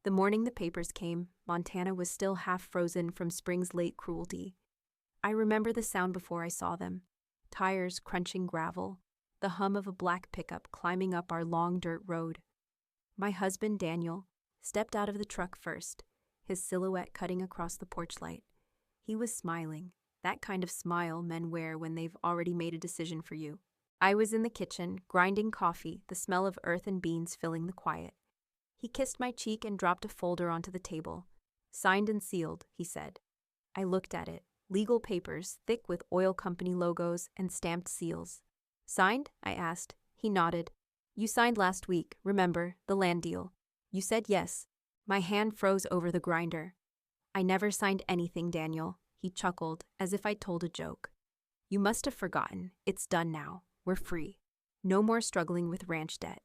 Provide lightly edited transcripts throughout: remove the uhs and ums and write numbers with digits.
The morning the papers came, Montana was still half frozen from spring's late cruelty. I remember the sound before I saw them. Tires crunching gravel, the hum of a black pickup climbing up our long dirt road. My husband, Daniel, stepped out of the truck first, his silhouette cutting across the porch light. He was smiling, that kind of smile men wear when they've already made a decision for you. I was in the kitchen, grinding coffee, the smell of earth and beans filling the quiet. He kissed my cheek and dropped a folder onto the table. "Signed and sealed," he said. I looked at it. Legal papers, thick with oil company logos and stamped seals. "Signed?" I asked. He nodded. "You signed last week, remember, the land deal. You said yes." My hand froze over the grinder. "I never signed anything, Daniel," he chuckled, as if I'd told a joke. "You must have forgotten. It's done now. We're free. No more struggling with ranch debt.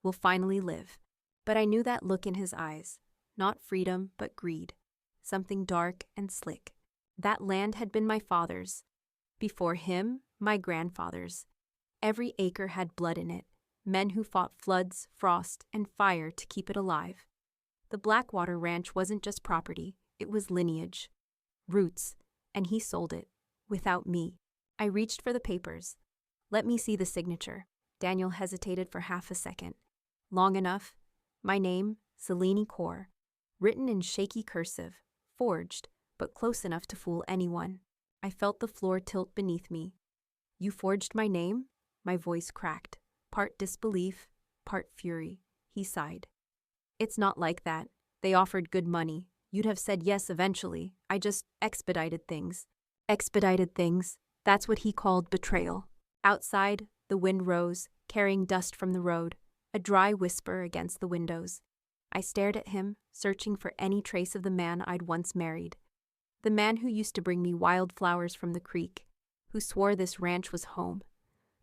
We'll finally live." But I knew that look in his eyes. Not freedom, but greed. Something dark and slick. That land had been my father's. Before him, my grandfather's. Every acre had blood in it. Men who fought floods, frost, and fire to keep it alive. The Blackwater Ranch wasn't just property, it was lineage. Roots. And he sold it. Without me. I reached for the papers. "Let me see the signature." Daniel hesitated for half a second. Long enough. My name, Selene Kaur. Written in shaky cursive. Forged, but close enough to fool anyone. I felt the floor tilt beneath me. "You forged my name?" My voice cracked. Part disbelief, part fury. He sighed. "It's not like that. They offered good money. You'd have said yes eventually. I just expedited things." Expedited things. That's what he called betrayal. Outside, the wind rose, carrying dust from the road, a dry whisper against the windows. I stared at him, searching for any trace of the man I'd once married. The man who used to bring me wildflowers from the creek, who swore this ranch was home.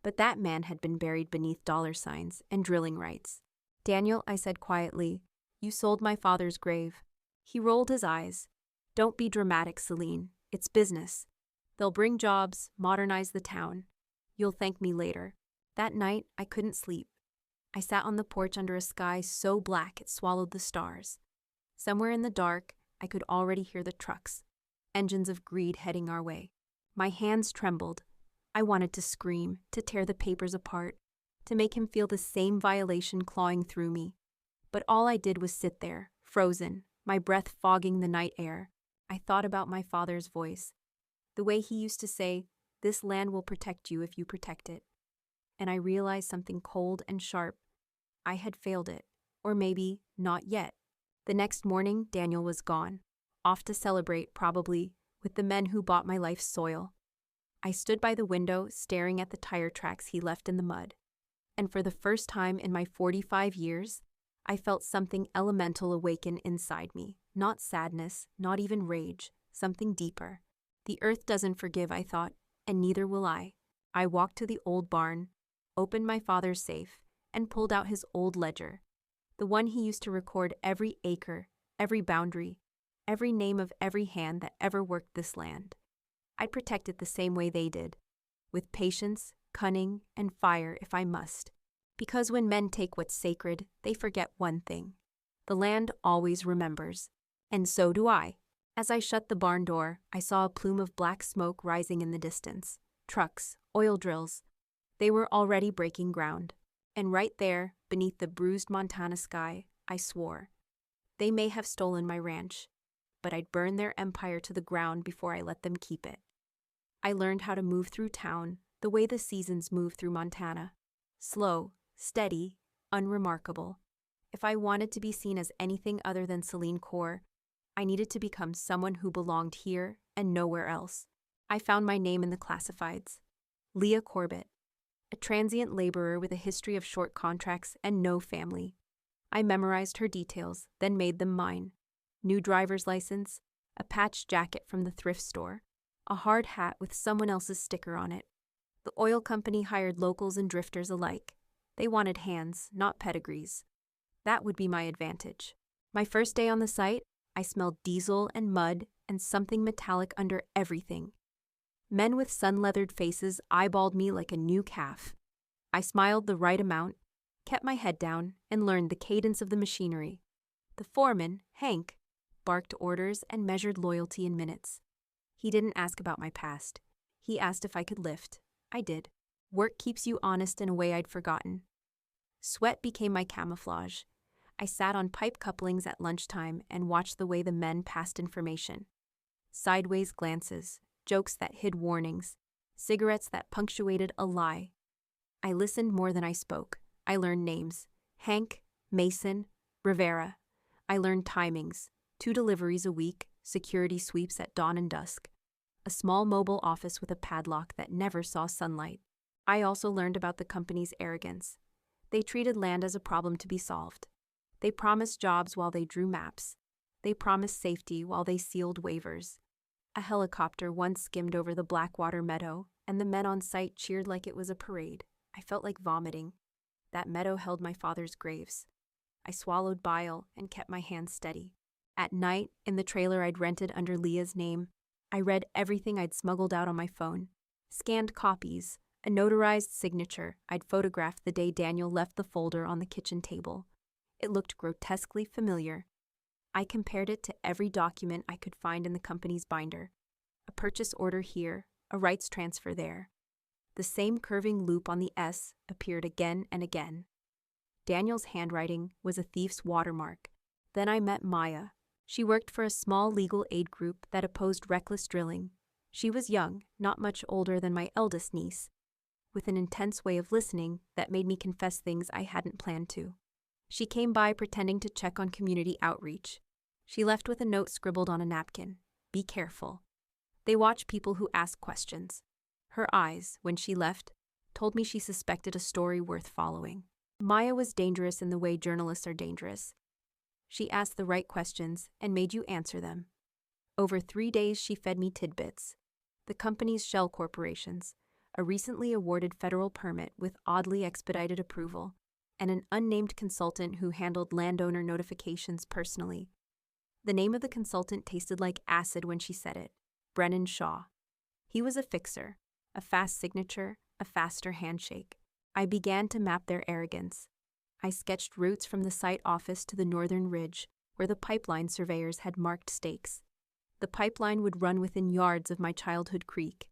But that man had been buried beneath dollar signs and drilling rights. "Daniel," I said quietly, "you sold my father's grave." He rolled his eyes. "Don't be dramatic, Selene. It's business. They'll bring jobs, modernize the town. You'll thank me later." That night, I couldn't sleep. I sat on the porch under a sky so black it swallowed the stars. Somewhere in the dark, I could already hear the trucks, engines of greed heading our way. My hands trembled. I wanted to scream, to tear the papers apart, to make him feel the same violation clawing through me. But all I did was sit there, frozen, my breath fogging the night air. I thought about my father's voice, the way he used to say, "This land will protect you if you protect it." And I realized something cold and sharp. I had failed it, or maybe not yet. The next morning, Daniel was gone, off to celebrate, probably, with the men who bought my life's soil. I stood by the window, staring at the tire tracks he left in the mud. And for the first time in my 45 years, I felt something elemental awaken inside me. Not sadness, not even rage, something deeper. The earth doesn't forgive, I thought, and neither will I. I walked to the old barn, opened my father's safe, and pulled out his old ledger, the one he used to record every acre, every boundary, every name of every hand that ever worked this land. I'd protect it the same way they did, with patience, cunning, and fire if I must. Because when men take what's sacred, they forget one thing. The land always remembers. And so do I. As I shut the barn door, I saw a plume of black smoke rising in the distance. Trucks, oil drills. They were already breaking ground. And right there, beneath the bruised Montana sky, I swore. They may have stolen my ranch, but I'd burn their empire to the ground before I let them keep it. I learned how to move through town the way the seasons move through Montana. Slow, steady, unremarkable. If I wanted to be seen as anything other than Selene Kaur, I needed to become someone who belonged here and nowhere else. I found my name in the classifieds. Leah Corbett, a transient laborer with a history of short contracts and no family. I memorized her details, then made them mine. New driver's license, a patched jacket from the thrift store, a hard hat with someone else's sticker on it. The oil company hired locals and drifters alike. They wanted hands, not pedigrees. That would be my advantage. My first day on the site, I smelled diesel and mud and something metallic under everything. Men with sun-leathered faces eyeballed me like a new calf. I smiled the right amount, kept my head down, and learned the cadence of the machinery. The foreman, Hank, barked orders and measured loyalty in minutes. He didn't ask about my past. He asked if I could lift. I did. Work keeps you honest in a way I'd forgotten. Sweat became my camouflage. I sat on pipe couplings at lunchtime and watched the way the men passed information. Sideways glances, jokes that hid warnings, cigarettes that punctuated a lie. I listened more than I spoke. I learned names. Hank, Mason, Rivera. I learned timings. 2 deliveries a week, security sweeps at dawn and dusk. A small mobile office with a padlock that never saw sunlight. I also learned about the company's arrogance. They treated land as a problem to be solved. They promised jobs while they drew maps. They promised safety while they sealed waivers. A helicopter once skimmed over the Blackwater meadow, and the men on site cheered like it was a parade. I felt like vomiting. That meadow held my father's graves. I swallowed bile and kept my hands steady. At night, in the trailer I'd rented under Leah's name, I read everything I'd smuggled out on my phone. Scanned copies, a notarized signature I'd photographed the day Daniel left the folder on the kitchen table. It looked grotesquely familiar. I compared it to every document I could find in the company's binder. A purchase order here, a rights transfer there. The same curving loop on the S appeared again and again. Daniel's handwriting was a thief's watermark. Then I met Maya. She worked for a small legal aid group that opposed reckless drilling. She was young, not much older than my eldest niece, with an intense way of listening that made me confess things I hadn't planned to. She came by pretending to check on community outreach. She left with a note scribbled on a napkin. Be careful. They watch people who ask questions. Her eyes, when she left, told me she suspected a story worth following. Maya was dangerous in the way journalists are dangerous. She asked the right questions and made you answer them. Over 3 days, she fed me tidbits. The company's shell corporations, a recently awarded federal permit with oddly expedited approval, and an unnamed consultant who handled landowner notifications personally. The name of the consultant tasted like acid when she said it. Brennan Shaw. He was a fixer, a fast signature, a faster handshake. I began to map their arrogance. I sketched routes from the site office to the northern ridge, where the pipeline surveyors had marked stakes. The pipeline would run within yards of my childhood creek,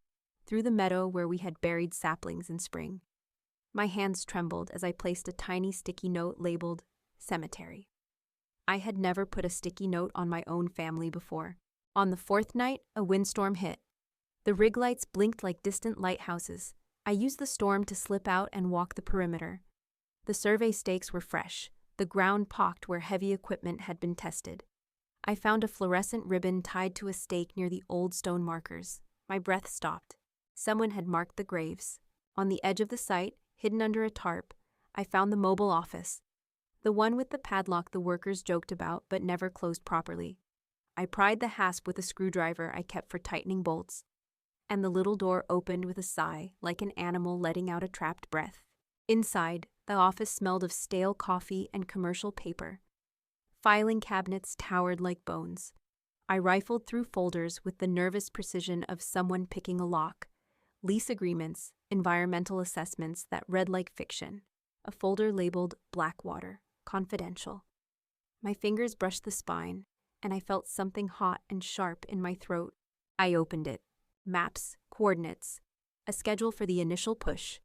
through the meadow where we had buried saplings in spring. My hands trembled as I placed a tiny sticky note labeled cemetery. I had never put a sticky note on my own family before. On the 4th night, a windstorm hit. The rig lights blinked like distant lighthouses. I used the storm to slip out and walk the perimeter. The survey stakes were fresh, the ground pocked where heavy equipment had been tested. I found a fluorescent ribbon tied to a stake near the old stone markers. My breath stopped. Someone had marked the graves. On the edge of the site, hidden under a tarp, I found the mobile office, the one with the padlock the workers joked about but never closed properly. I pried the hasp with a screwdriver I kept for tightening bolts, and the little door opened with a sigh, like an animal letting out a trapped breath. Inside, the office smelled of stale coffee and commercial paper. Filing cabinets towered like bones. I rifled through folders with the nervous precision of someone picking a lock. Lease agreements, environmental assessments that read like fiction. A folder labeled Blackwater, Confidential. My fingers brushed the spine, and I felt something hot and sharp in my throat. I opened it. Maps, coordinates, a schedule for the initial push.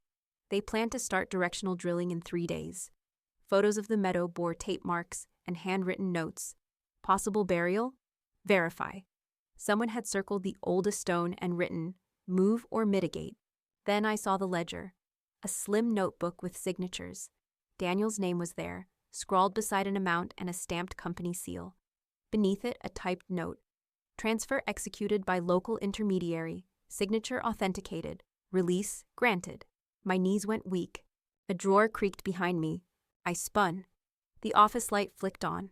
They planned to start directional drilling in 3 days. Photos of the meadow bore tape marks and handwritten notes. Possible burial? Verify. Someone had circled the oldest stone and written, move or mitigate. Then I saw the ledger, a slim notebook with signatures. Daniel's name was there, scrawled beside an amount and a stamped company seal. Beneath it, a typed note. Transfer executed by local intermediary. Signature authenticated. Release granted. My knees went weak. A drawer creaked behind me. I spun. The office light flicked on.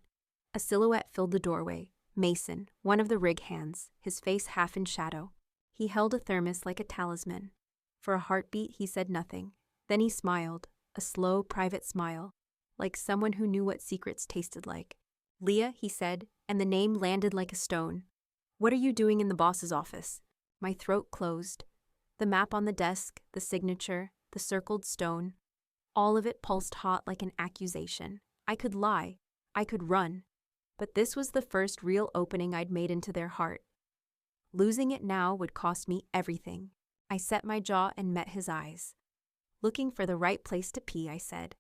A silhouette filled the doorway. Mason, one of the rig hands, his face half in shadow. He held a thermos like a talisman. For a heartbeat, he said nothing. Then he smiled, a slow, private smile, like someone who knew what secrets tasted like. Leah, he said, and the name landed like a stone. What are you doing in the boss's office? My throat closed. The map on the desk, the signature, the circled stone, all of it pulsed hot like an accusation. I could lie. I could run. But this was the first real opening I'd made into their heart. Losing it now would cost me everything. I set my jaw and met his eyes. Looking for the right place to pee, I said.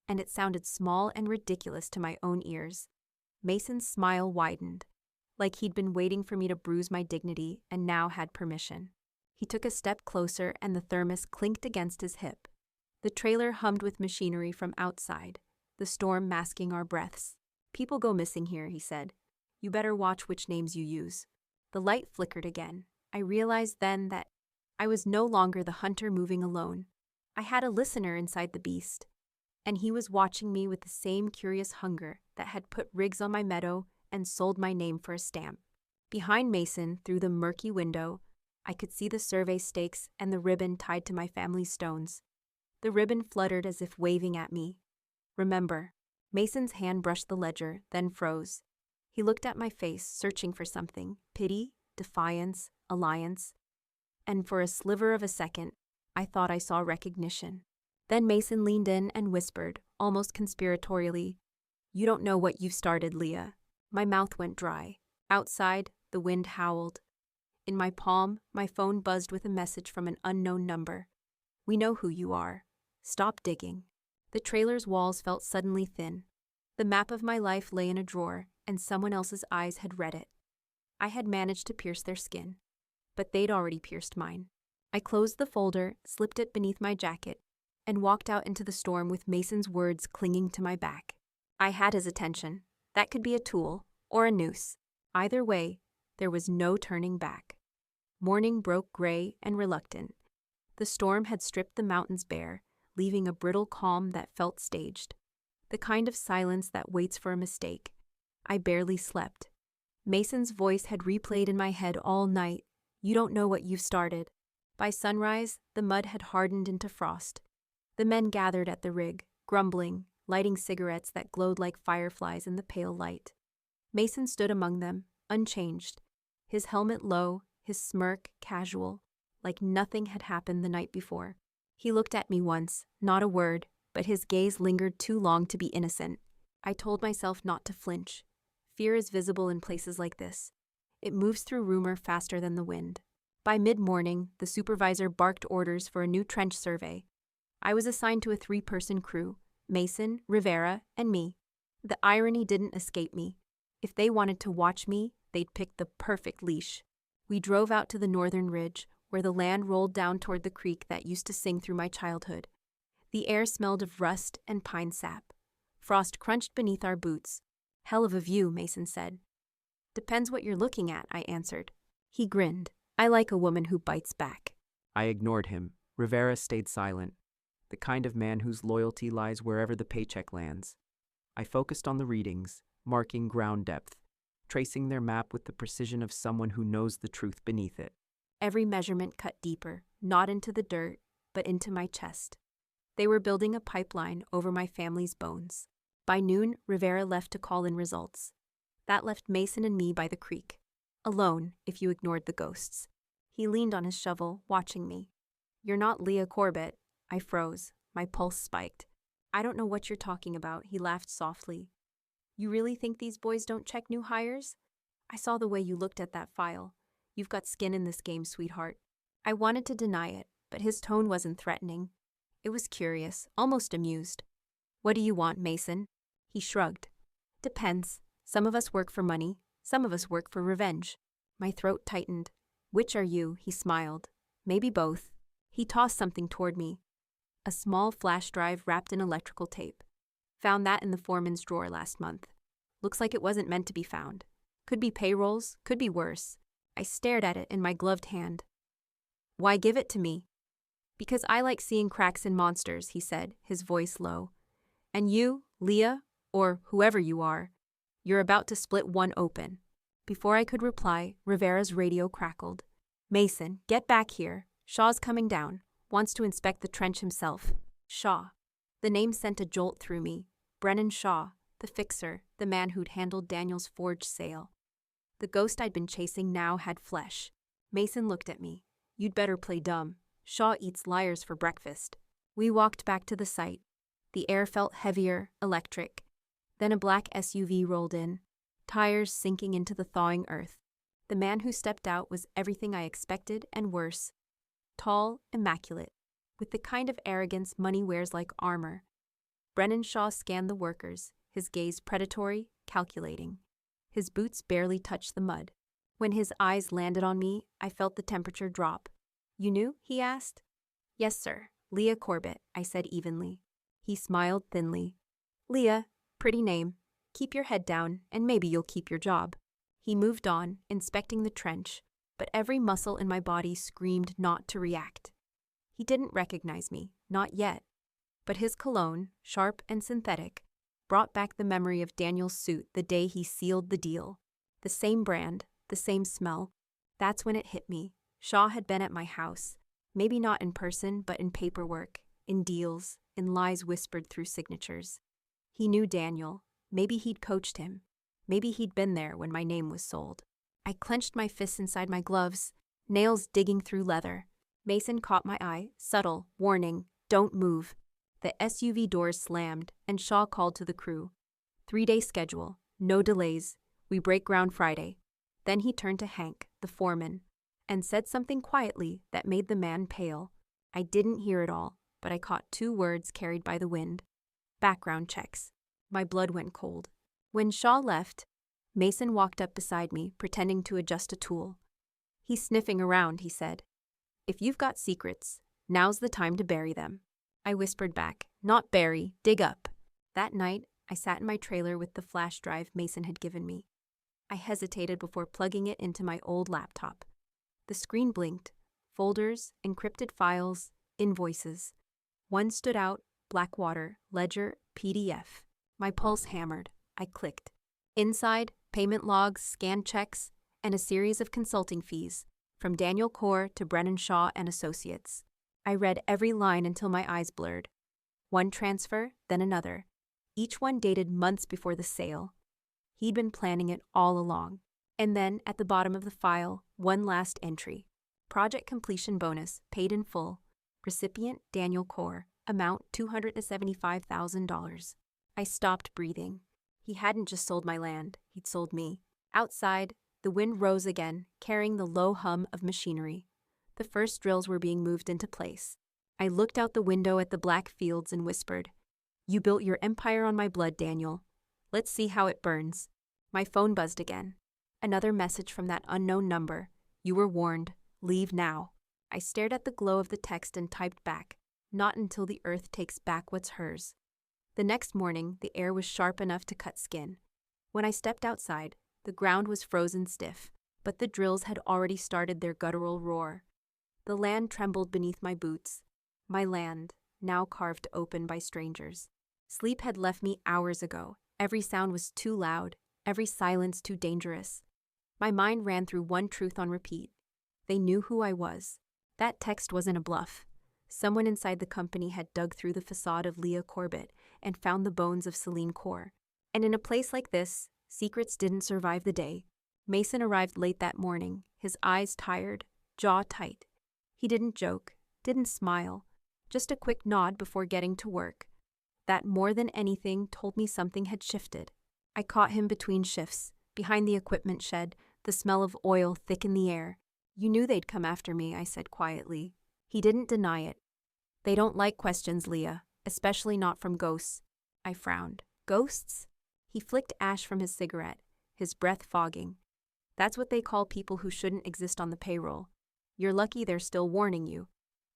And it sounded small and ridiculous to my own ears. Mason's smile widened, like he'd been waiting for me to bruise my dignity and now had permission. He took a step closer and the thermos clinked against his hip. The trailer hummed with machinery from outside, the storm masking our breaths. "People go missing here," he said. "You better watch which names you use." The light flickered again. I realized then that I was no longer the hunter moving alone. I had a listener inside the beast, and he was watching me with the same curious hunger that had put rigs on my meadow and sold my name for a stamp. Behind Mason, through the murky window, I could see the survey stakes and the ribbon tied to my family's stones. The ribbon fluttered as if waving at me. "Remember." Mason's hand brushed the ledger, then froze. He looked at my face, searching for something: pity, defiance, alliance. And for a sliver of a second, I thought I saw recognition. Then Mason leaned in and whispered, almost conspiratorially, "You don't know what you've started, Leah." My mouth went dry. Outside, the wind howled. In my palm, my phone buzzed with a message from an unknown number. "We know who you are. Stop digging." The trailer's walls felt suddenly thin. The map of my life lay in a drawer, and someone else's eyes had read it. I had managed to pierce their skin, but they'd already pierced mine. I closed the folder, slipped it beneath my jacket, and walked out into the storm with Mason's words clinging to my back. I had his attention. That could be a tool, or a noose. Either way, there was no turning back. Morning broke gray and reluctant. The storm had stripped the mountains bare, leaving a brittle calm that felt staged. The kind of silence that waits for a mistake. I barely slept. Mason's voice had replayed in my head all night. "You don't know what you've started." By sunrise, the mud had hardened into frost. The men gathered at the rig, grumbling, lighting cigarettes that glowed like fireflies in the pale light. Mason stood among them, unchanged, his helmet low, his smirk casual, like nothing had happened the night before. He looked at me once, not a word, but his gaze lingered too long to be innocent. I told myself not to flinch. Fear is visible in places like this. It moves through rumor faster than the wind. By mid-morning, the supervisor barked orders for a new trench survey. I was assigned to a 3-person crew: Mason, Rivera, and me. The irony didn't escape me. If they wanted to watch me, they'd pick the perfect leash. We drove out to the northern ridge, where the land rolled down toward the creek that used to sing through my childhood. The air smelled of rust and pine sap. Frost crunched beneath our boots. "Hell of a view," Mason said. "Depends what you're looking at," I answered. He grinned. "I like a woman who bites back." I ignored him. Rivera stayed silent, the kind of man whose loyalty lies wherever the paycheck lands. I focused on the readings, marking ground depth, tracing their map with the precision of someone who knows the truth beneath it. Every measurement cut deeper, not into the dirt, but into my chest. They were building a pipeline over my family's bones. By noon, Rivera left to call in results. That left Mason and me by the creek, alone if you ignored the ghosts. He leaned on his shovel, watching me. "You're not Leah Corbett." I froze. My pulse spiked. "I don't know what you're talking about," he laughed softly. "You really think these boys don't check new hires? I saw the way you looked at that file. You've got skin in this game, sweetheart." I wanted to deny it, but his tone wasn't threatening. It was curious, almost amused. "What do you want, Mason?" He shrugged. "Depends. Some of us work for money. Some of us work for revenge." My throat tightened. "Which are you?" He smiled. "Maybe both." He tossed something toward me. A small flash drive wrapped in electrical tape. "Found that in the foreman's drawer last month. Looks like it wasn't meant to be found. Could be payrolls, could be worse." I stared at it in my gloved hand. "Why give it to me?" "Because I like seeing cracks in monsters," he said, his voice low. "And you, Leah, or whoever you are, you're about to split one open." Before I could reply, Rivera's radio crackled. "Mason, get back here. Shaw's coming down. Wants to inspect the trench himself." Shaw. The name sent a jolt through me. Brennan Shaw, the fixer, the man who'd handled Daniel's forge sale. The ghost I'd been chasing now had flesh. Mason looked at me. "You'd better play dumb. Shaw eats liars for breakfast." We walked back to the site. The air felt heavier, electric. Then a black SUV rolled in. tires sinking into the thawing earth. The man who stepped out was everything I expected and worse. Tall, immaculate, with the kind of arrogance money wears like armor. Brennan Shaw scanned the workers, his gaze predatory, calculating. His boots barely touched the mud. When his eyes landed on me, I felt the temperature drop. "You knew?" he asked. "Yes, sir. Leah Corbett," I said evenly. He smiled thinly. "Leah, pretty name. Keep your head down, and maybe you'll keep your job." He moved on, inspecting the trench, but every muscle in my body screamed not to react. He didn't recognize me, not yet. But his cologne, sharp and synthetic, brought back the memory of Daniel's suit the day he sealed the deal. The same brand, the same smell. That's when it hit me. Shaw had been at my house. Maybe not in person, but in paperwork, in deals, in lies whispered through signatures. He knew Daniel. Maybe he'd coached him. Maybe he'd been there when my name was sold. I clenched my fists inside my gloves, nails digging through leather. Mason caught my eye, subtle, warning, "Don't move." The SUV doors slammed, and Shaw called to the crew. 3-day schedule, no delays. We break ground Friday. Then he turned to Hank, the foreman, and said something quietly that made the man pale. I didn't hear it all, but I caught 2 words carried by the wind. Background checks. My blood went cold. When Shaw left, Mason walked up beside me, pretending to adjust a tool. "He's sniffing around," he said. "If you've got secrets, now's the time to bury them." I whispered back, "Not bury, dig up." That night, I sat in my trailer with the flash drive Mason had given me. I hesitated before plugging it into my old laptop. The screen blinked. Folders, encrypted files, invoices. One stood out, Blackwater, Ledger, PDF. My pulse hammered. I clicked. Inside, payment logs, scanned checks, and a series of consulting fees, from Daniel Corr to Brennan Shaw and Associates. I read every line until my eyes blurred. One transfer, then another. Each one dated months before the sale. He'd been planning it all along. And then, at the bottom of the file, one last entry. Project completion bonus, paid in full. Recipient, Daniel Corr. Amount, $275,000. I stopped breathing. He hadn't just sold my land, he'd sold me. Outside, the wind rose again, carrying the low hum of machinery. The first drills were being moved into place. I looked out the window at the black fields and whispered, "You built your empire on my blood, Daniel. Let's see how it burns." My phone buzzed again. Another message from that unknown number. "You were warned. Leave now." I stared at the glow of the text and typed back, "Not until the earth takes back what's hers." The next morning, the air was sharp enough to cut skin. When I stepped outside, the ground was frozen stiff, but the drills had already started their guttural roar. The land trembled beneath my boots. My land, now carved open by strangers. Sleep had left me hours ago. Every sound was too loud, every silence too dangerous. My mind ran through one truth on repeat. They knew who I was. That text wasn't a bluff. Someone inside the company had dug through the facade of Leah Corbett and found the bones of Celine Corr. And in a place like this, secrets didn't survive the day. Mason arrived late that morning, his eyes tired, jaw tight. He didn't joke, didn't smile, just a quick nod before getting to work. That more than anything told me something had shifted. I caught him between shifts, behind the equipment shed, the smell of oil thick in the air. "You knew they'd come after me," I said quietly. He didn't deny it. "They don't like questions, Leah, especially not from ghosts." I frowned. "Ghosts?" He flicked ash from his cigarette, his breath fogging. "That's what they call people who shouldn't exist on the payroll. You're lucky they're still warning you.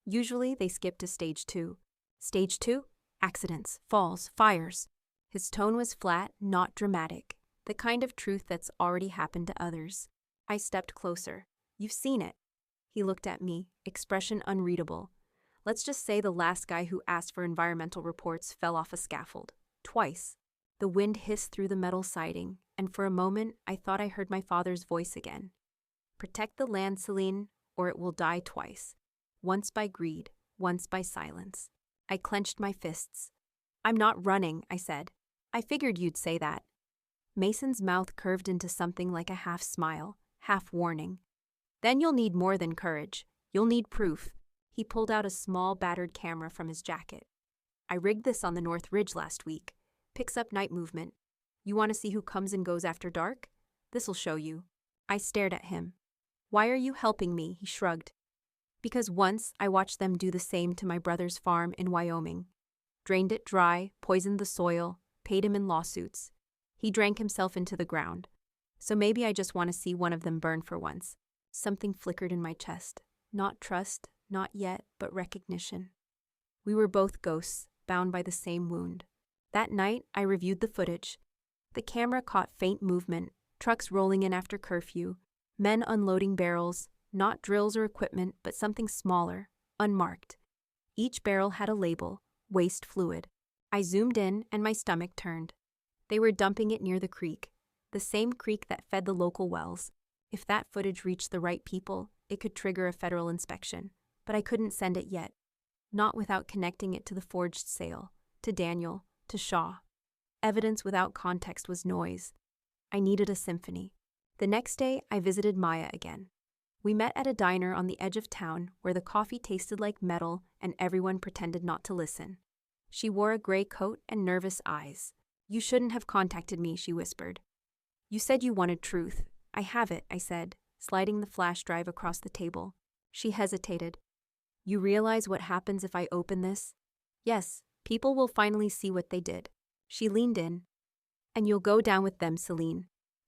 Usually they skip to stage 2. Stage 2? Accidents, falls, fires." His tone was flat, not dramatic, the kind of truth that's already happened to others. I stepped closer. "You've seen it." He looked at me, expression unreadable. Let's just say the last guy who asked for environmental reports fell off a scaffold. Twice. The wind hissed through the metal siding, and for a moment I thought I heard my father's voice again. "Protect the land, Celine, or it will die twice. Once by greed, once by silence." I clenched my fists. "I'm not running," I said. "I figured you'd say that." Mason's mouth curved into something like a half smile, half warning. "Then you'll need more than courage. You'll need proof." He pulled out a small, battered camera from his jacket. "I rigged this on the North Ridge last week. Picks up night movement. You want to see who comes and goes after dark?" This'll show you. I stared at him. Why are you helping me? He shrugged. Because once I watched them do the same to my brother's farm in Wyoming. Drained it dry, poisoned the soil, paid him in lawsuits. He drank himself into the ground. So maybe I just want to see one of them burn for once. Something flickered in my chest. Not trust, not yet, but recognition. We were both ghosts, bound by the same wound. That night, I reviewed the footage. The camera caught faint movement, trucks rolling in after curfew, men unloading barrels, not drills or equipment, but something smaller, unmarked. Each barrel had a label, waste fluid. I zoomed in and my stomach turned. They were dumping it near the creek, the same creek that fed the local wells. If that footage reached the right people, it could trigger a federal inspection, but I couldn't send it yet. Not without connecting it to the forged sale, to Daniel, to Shaw. Evidence without context was noise. I needed a symphony. The next day, I visited Maya again. We met at a diner on the edge of town where the coffee tasted like metal and everyone pretended not to listen. She wore a gray coat and nervous eyes. You shouldn't have contacted me, she whispered. You said you wanted truth. I have it, I said, sliding the flash drive across the table. She hesitated. You realize what happens if I open this? Yes, people will finally see what they did. She leaned in. And you'll go down with them, Celine.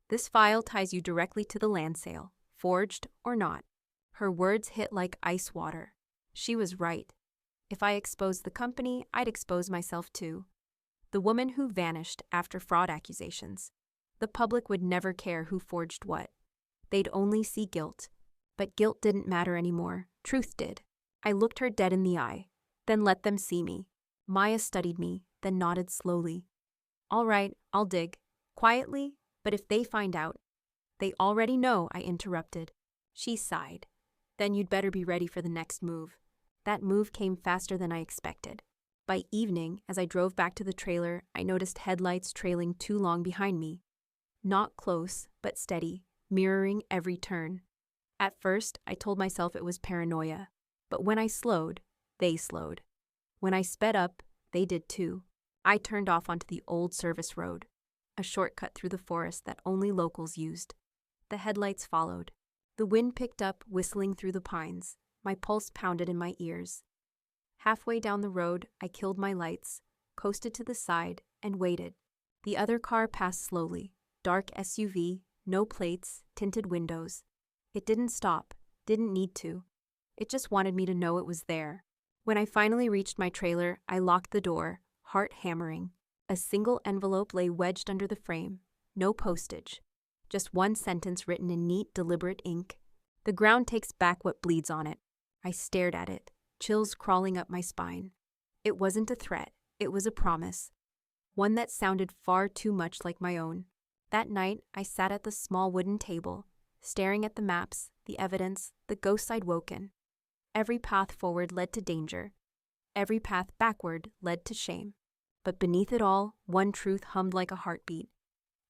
This file ties you directly to the land sale, forged or not. Her words hit like ice water. She was right. If I exposed the company, I'd expose myself too. The woman who vanished after fraud accusations. The public would never care who forged what. They'd only see guilt. But guilt didn't matter anymore. Truth did. I looked her dead in the eye, then let them see me. Maya studied me, then nodded slowly. All right, I'll dig. Quietly, but if they find out. They already know, I interrupted. She sighed. Then you'd better be ready for the next move. That move came faster than I expected. By evening, as I drove back to the trailer, I noticed headlights trailing too long behind me. Not close, but steady, mirroring every turn. At first, I told myself it was paranoia. But when I slowed, they slowed. When I sped up, they did too. I turned off onto the old service road, a shortcut through the forest that only locals used. The headlights followed. The wind picked up, whistling through the pines. My pulse pounded in my ears. Halfway down the road, I killed my lights, coasted to the side, and waited. The other car passed slowly. Dark SUV, no plates, tinted windows. It didn't stop, didn't need to. It just wanted me to know it was there. When I finally reached my trailer, I locked the door, heart hammering. A single envelope lay wedged under the frame. No postage. Just one sentence written in neat, deliberate ink. The ground takes back what bleeds on it. I stared at it, chills crawling up my spine. It wasn't a threat. It was a promise. One that sounded far too much like my own. That night, I sat at the small wooden table, staring at the maps, the evidence, the ghosts I'd woken. Every path forward led to danger. Every path backward led to shame. But beneath it all, one truth hummed like a heartbeat.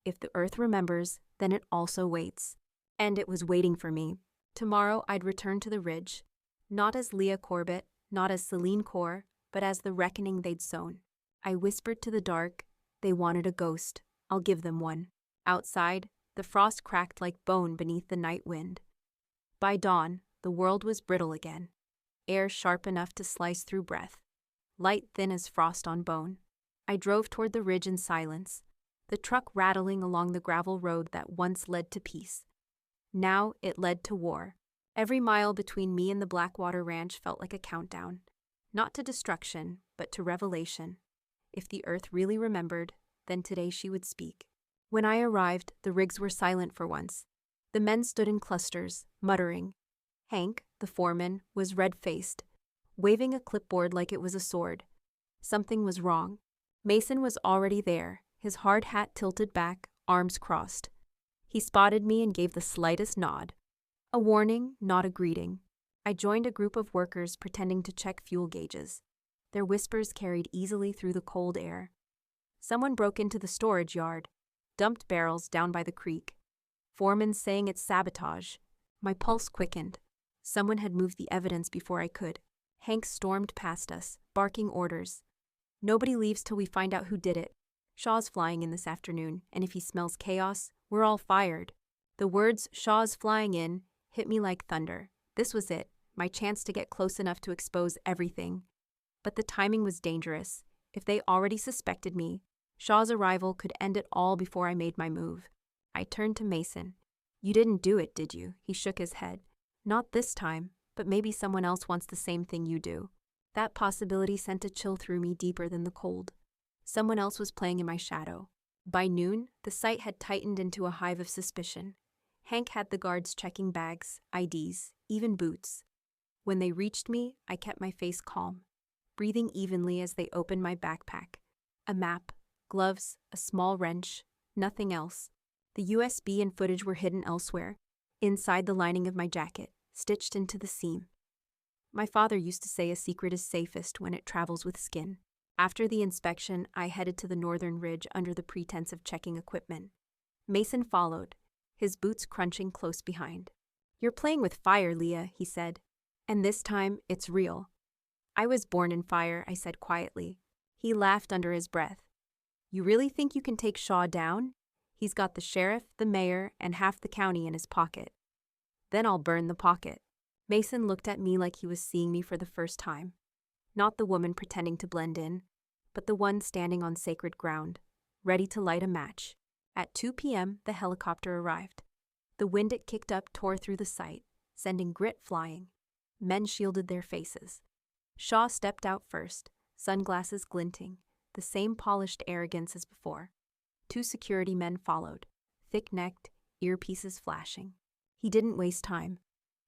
If the earth remembers, then it also waits. And it was waiting for me. Tomorrow I'd return to the ridge. Not as Leah Corbett, not as Celine Core, but as the reckoning they'd sown. I whispered to the dark, they wanted a ghost. I'll give them one. Outside, the frost cracked like bone beneath the night wind. By dawn, the world was brittle again. Air sharp enough to slice through breath. Light thin as frost on bone. I drove toward the ridge in silence, the truck rattling along the gravel road that once led to peace. Now it led to war. Every mile between me and the Blackwater Ranch felt like a countdown. Not to destruction, but to revelation. If the earth really remembered, then today she would speak. When I arrived, the rigs were silent for once. The men stood in clusters, muttering. Hank, the foreman, was red-faced, waving a clipboard like it was a sword. Something was wrong. Mason was already there, his hard hat tilted back, arms crossed. He spotted me and gave the slightest nod. A warning, not a greeting. I joined a group of workers pretending to check fuel gauges. Their whispers carried easily through the cold air. Someone broke into the storage yard, dumped barrels down by the creek. Foreman saying it's sabotage. My pulse quickened. Someone had moved the evidence before I could. Hank stormed past us, barking orders. Nobody leaves till we find out who did it. Shaw's flying in this afternoon, and if he smells chaos, we're all fired. The words "Shaw's flying in" hit me like thunder. This was it, my chance to get close enough to expose everything. But the timing was dangerous. If they already suspected me, Shaw's arrival could end it all before I made my move. I turned to Mason. "You didn't do it, did you?" He shook his head. "Not this time, but maybe someone else wants the same thing you do." That possibility sent a chill through me deeper than the cold. Someone else was playing in my shadow. By noon, the site had tightened into a hive of suspicion. Hank had the guards checking bags, IDs, even boots. When they reached me, I kept my face calm, breathing evenly as they opened my backpack. A map, gloves, a small wrench, nothing else. The USB and footage were hidden elsewhere, inside the lining of my jacket, stitched into the seam. My father used to say a secret is safest when it travels with skin. After the inspection, I headed to the northern ridge under the pretense of checking equipment. Mason followed, his boots crunching close behind. "You're playing with fire, Leah," he said. "And this time, it's real." "I was born in fire," I said quietly. He laughed under his breath. "You really think you can take Shaw down? He's got the sheriff, the mayor, and half the county in his pocket." "Then I'll burn the pocket." Mason looked at me like he was seeing me for the first time. Not the woman pretending to blend in, but the one standing on sacred ground, ready to light a match. At 2 p.m., the helicopter arrived. The wind it kicked up tore through the site, sending grit flying. Men shielded their faces. Shaw stepped out first, sunglasses glinting, the same polished arrogance as before. 2 security men followed, thick-necked, earpieces flashing. He didn't waste time.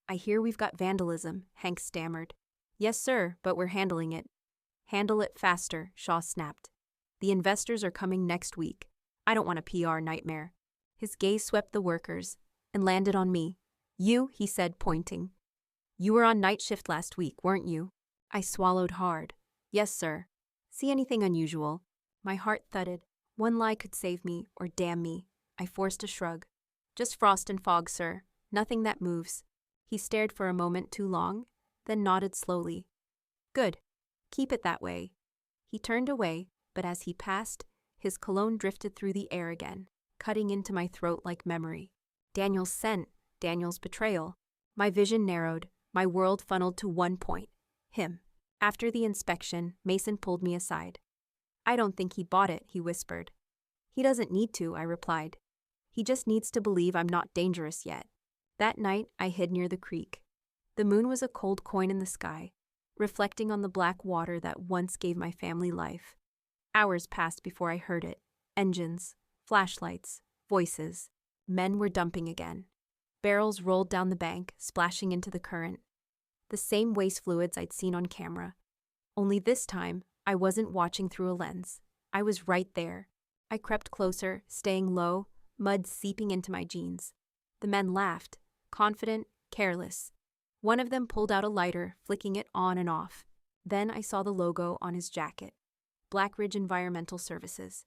"I hear we've got vandalism," Hank stammered. "Yes, sir, but we're handling it." "Handle it faster," Shaw snapped. "The investors are coming next week. I don't want a PR nightmare." His gaze swept the workers and landed on me. "You," he said, pointing. "You were on night shift last week, weren't you?" I swallowed hard. "Yes, sir." "See anything unusual?" My heart thudded. One lie could save me, or damn me. I forced a shrug. "Just frost and fog, sir. Nothing that moves." He stared for a moment too long, then nodded slowly. "Good. Keep it that way." He turned away, but as he passed, his cologne drifted through the air again, cutting into my throat like memory. Daniel's scent, Daniel's betrayal. My vision narrowed, my world funneled to one point: him. After the inspection, Mason pulled me aside. "I don't think he bought it," he whispered. "He doesn't need to," I replied. "He just needs to believe I'm not dangerous yet." That night, I hid near the creek. The moon was a cold coin in the sky, reflecting on the black water that once gave my family life. Hours passed before I heard it. Engines, flashlights, voices. Men were dumping again. Barrels rolled down the bank, splashing into the current. The same waste fluids I'd seen on camera. Only this time, I wasn't watching through a lens. I was right there. I crept closer, staying low, mud seeping into my jeans. The men laughed, confident, careless. One of them pulled out a lighter, flicking it on and off. Then I saw the logo on his jacket. Black Ridge Environmental Services,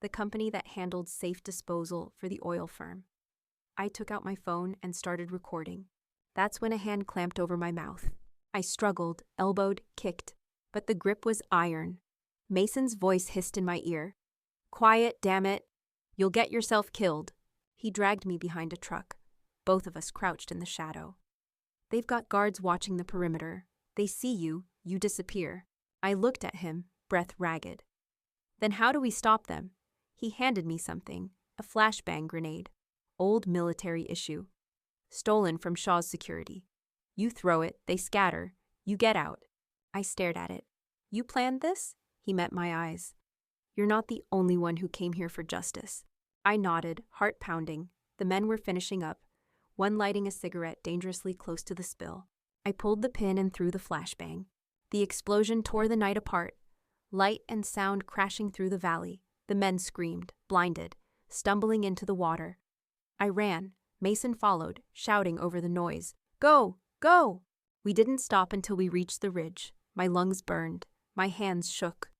the company that handled safe disposal for the oil firm. I took out my phone and started recording. That's when a hand clamped over my mouth. I struggled, elbowed, kicked, but the grip was iron. Mason's voice hissed in my ear. "Quiet, damn it. You'll get yourself killed." He dragged me behind a truck. Both of us crouched in the shadow. "They've got guards watching the perimeter. They see you, you disappear." I looked at him, breath ragged. "Then how do we stop them?" He handed me something, a flashbang grenade. Old military issue. Stolen from Shaw's security. "You throw it, they scatter. You get out." I stared at it. "You planned this?" He met my eyes. "You're not the only one who came here for justice." I nodded, heart pounding. The men were finishing up, one lighting a cigarette dangerously close to the spill. I pulled the pin and threw the flashbang. The explosion tore the night apart, light and sound crashing through the valley. The men screamed, blinded, stumbling into the water. I ran. Mason followed, shouting over the noise. "Go! Go!" We didn't stop until we reached the ridge. My lungs burned. My hands shook.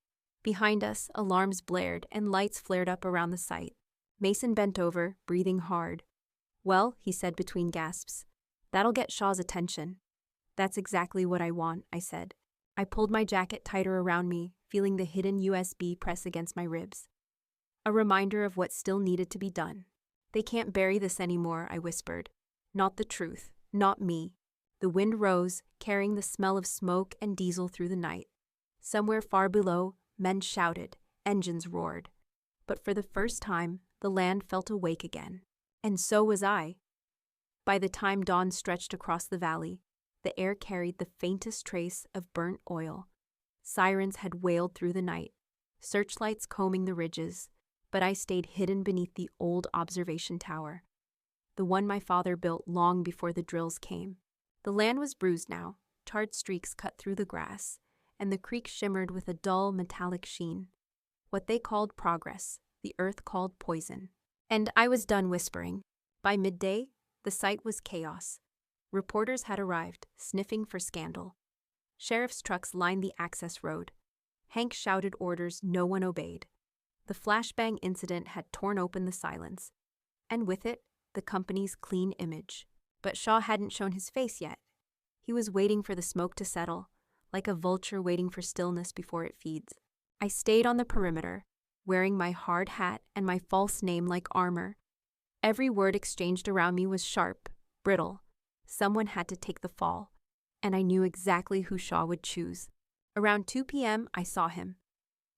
Behind us, alarms blared and lights flared up around the site. Mason bent over, breathing hard. "Well," he said between gasps, "that'll get Shaw's attention." "That's exactly what I want," I said. I pulled my jacket tighter around me, feeling the hidden USB press against my ribs. A reminder of what still needed to be done. They can't bury this anymore, I whispered. Not the truth, not me. The wind rose, carrying the smell of smoke and diesel through the night. Somewhere far below, men shouted, engines roared. But for the first time, the land felt awake again. And so was I. By the time dawn stretched across the valley, the air carried the faintest trace of burnt oil. Sirens had wailed through the night, searchlights combing the ridges, but I stayed hidden beneath the old observation tower, the one my father built long before the drills came. The land was bruised now, charred streaks cut through the grass, and the creek shimmered with a dull metallic sheen. What they called progress, the earth called poison. And I was done whispering. By midday, the site was chaos. Reporters had arrived, sniffing for scandal. Sheriff's trucks lined the access road. Hank shouted orders no one obeyed. The flashbang incident had torn open the silence, and with it, the company's clean image. But Shaw hadn't shown his face yet. He was waiting for the smoke to settle, like a vulture waiting for stillness before it feeds. I stayed on the perimeter, wearing my hard hat and my false name like armor. Every word exchanged around me was sharp, brittle. Someone had to take the fall, and I knew exactly who Shaw would choose. Around 2 p.m., I saw him.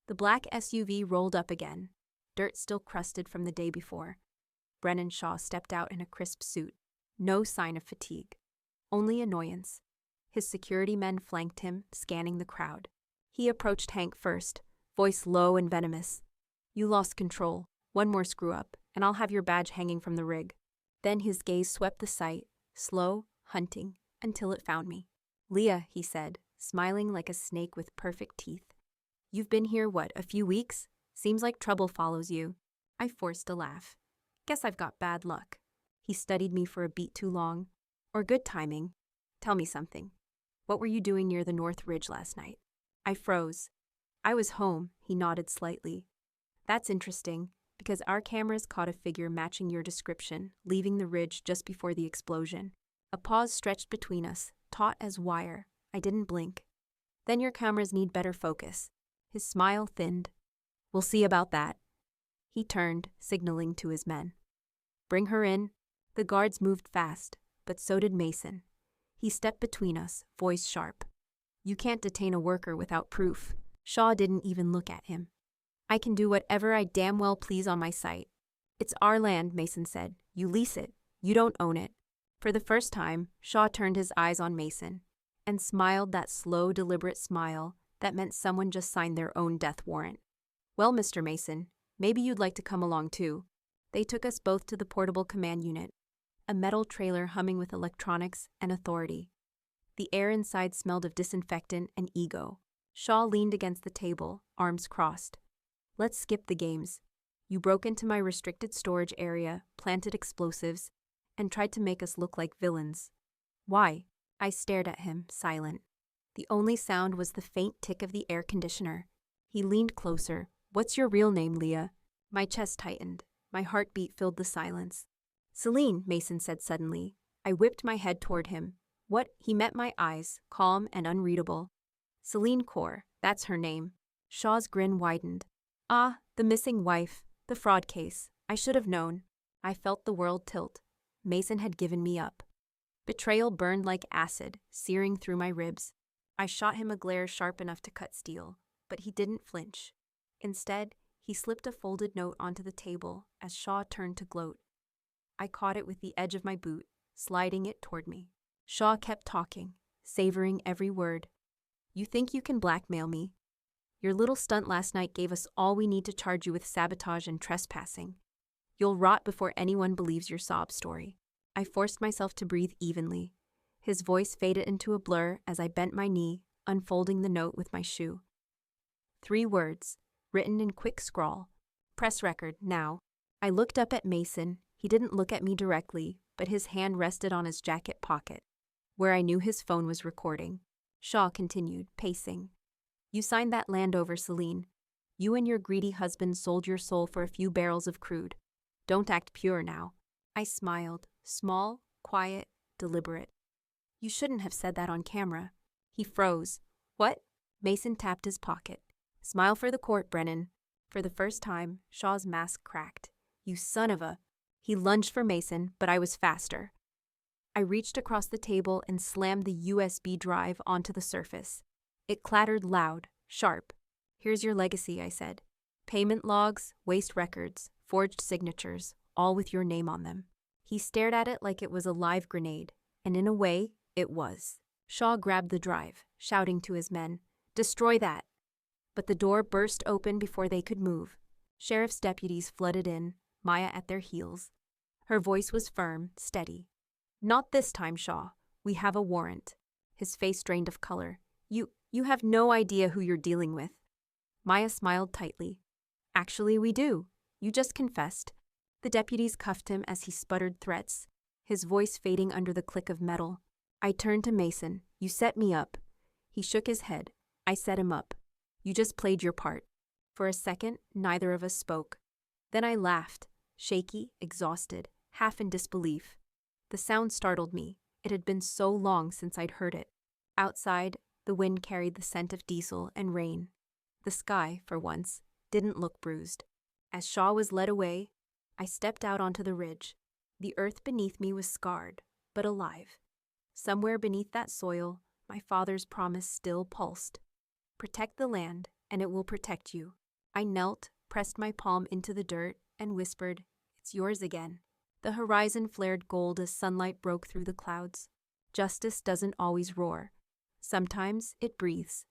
The black SUV rolled up again, dirt still crusted from the day before. Brennan Shaw stepped out in a crisp suit. No sign of fatigue, only annoyance. His security men flanked him, scanning the crowd. He approached Hank first, voice low and venomous. "You lost control. One more screw-up, and I'll have your badge hanging from the rig." Then his gaze swept the site, slow, hunting, until it found me. "Leah," he said, smiling like a snake with perfect teeth. "You've been here, a few weeks? Seems like trouble follows you." I forced a laugh. "Guess I've got bad luck." He studied me for a beat too long. "Or good timing. Tell me something. What were you doing near the North Ridge last night?" I froze. "I was home," he nodded slightly. "That's interesting, because our cameras caught a figure matching your description, leaving the ridge just before the explosion." A pause stretched between us, taut as wire. I didn't blink. "Then your cameras need better focus." His smile thinned. "We'll see about that." He turned, signaling to his men. "Bring her in." The guards moved fast, but so did Mason. He stepped between us, voice sharp. "You can't detain a worker without proof." Shaw didn't even look at him. "I can do whatever I damn well please on my site." "It's our land," Mason said. "You lease it. You don't own it." For the first time, Shaw turned his eyes on Mason and smiled that slow, deliberate smile that meant someone just signed their own death warrant. "Well, Mr. Mason, maybe you'd like to come along too." They took us both to the portable command unit, a metal trailer humming with electronics and authority. The air inside smelled of disinfectant and ego. Shaw leaned against the table, arms crossed. "Let's skip the games. You broke into my restricted storage area, planted explosives, and tried to make us look like villains." "Why?" I stared at him, silent. The only sound was the faint tick of the air conditioner. He leaned closer. "What's your real name, Leah?" My chest tightened. My heartbeat filled the silence. "Celine," Mason said suddenly. I whipped my head toward him. "What?" He met my eyes, calm and unreadable. "Celine Kaur, that's her name." Shaw's grin widened. "Ah, the missing wife, the fraud case. I should have known." I felt the world tilt. Mason had given me up. Betrayal burned like acid, searing through my ribs. I shot him a glare sharp enough to cut steel, but he didn't flinch. Instead, he slipped a folded note onto the table as Shaw turned to gloat. I caught it with the edge of my boot, sliding it toward me. Shaw kept talking, savoring every word. "You think you can blackmail me? Your little stunt last night gave us all we need to charge you with sabotage and trespassing. You'll rot before anyone believes your sob story." I forced myself to breathe evenly. His voice faded into a blur as I bent my knee, unfolding the note with my shoe. 3 words, written in quick scrawl. "Press record, now." I looked up at Mason. He didn't look at me directly, but his hand rested on his jacket pocket, where I knew his phone was recording. Shaw continued, pacing. "You signed that land over, Celine. You and your greedy husband sold your soul for a few barrels of crude. Don't act pure now." I smiled, small, quiet, deliberate. "You shouldn't have said that on camera." He froze. "What?" Mason tapped his pocket. "Smile for the court, Brennan." For the first time, Shaw's mask cracked. "You son of a..." He lunged for Mason, but I was faster. I reached across the table and slammed the USB drive onto the surface. It clattered loud, sharp. "Here's your legacy," I said. "Payment logs, waste records, forged signatures, all with your name on them." He stared at it like it was a live grenade, and in a way, it was. Shaw grabbed the drive, shouting to his men, "Destroy that!" But the door burst open before they could move. Sheriff's deputies flooded in, Maya at their heels. Her voice was firm, steady. "Not this time, Shaw. We have a warrant." His face drained of color. You have no idea who you're dealing with." Maya smiled tightly. "Actually, we do. You just confessed." The deputies cuffed him as he sputtered threats, his voice fading under the click of metal. I turned to Mason. "You set me up." He shook his head. "I set him up. You just played your part." For a second, neither of us spoke. Then I laughed, shaky, exhausted, half in disbelief. The sound startled me. It had been so long since I'd heard it. Outside, the wind carried the scent of diesel and rain. The sky, for once, didn't look bruised. As Shaw was led away, I stepped out onto the ridge. The earth beneath me was scarred, but alive. Somewhere beneath that soil, my father's promise still pulsed. "Protect the land, and it will protect you." I knelt, pressed my palm into the dirt, and whispered, "It's yours again." The horizon flared gold as sunlight broke through the clouds. Justice doesn't always roar. Sometimes it breathes.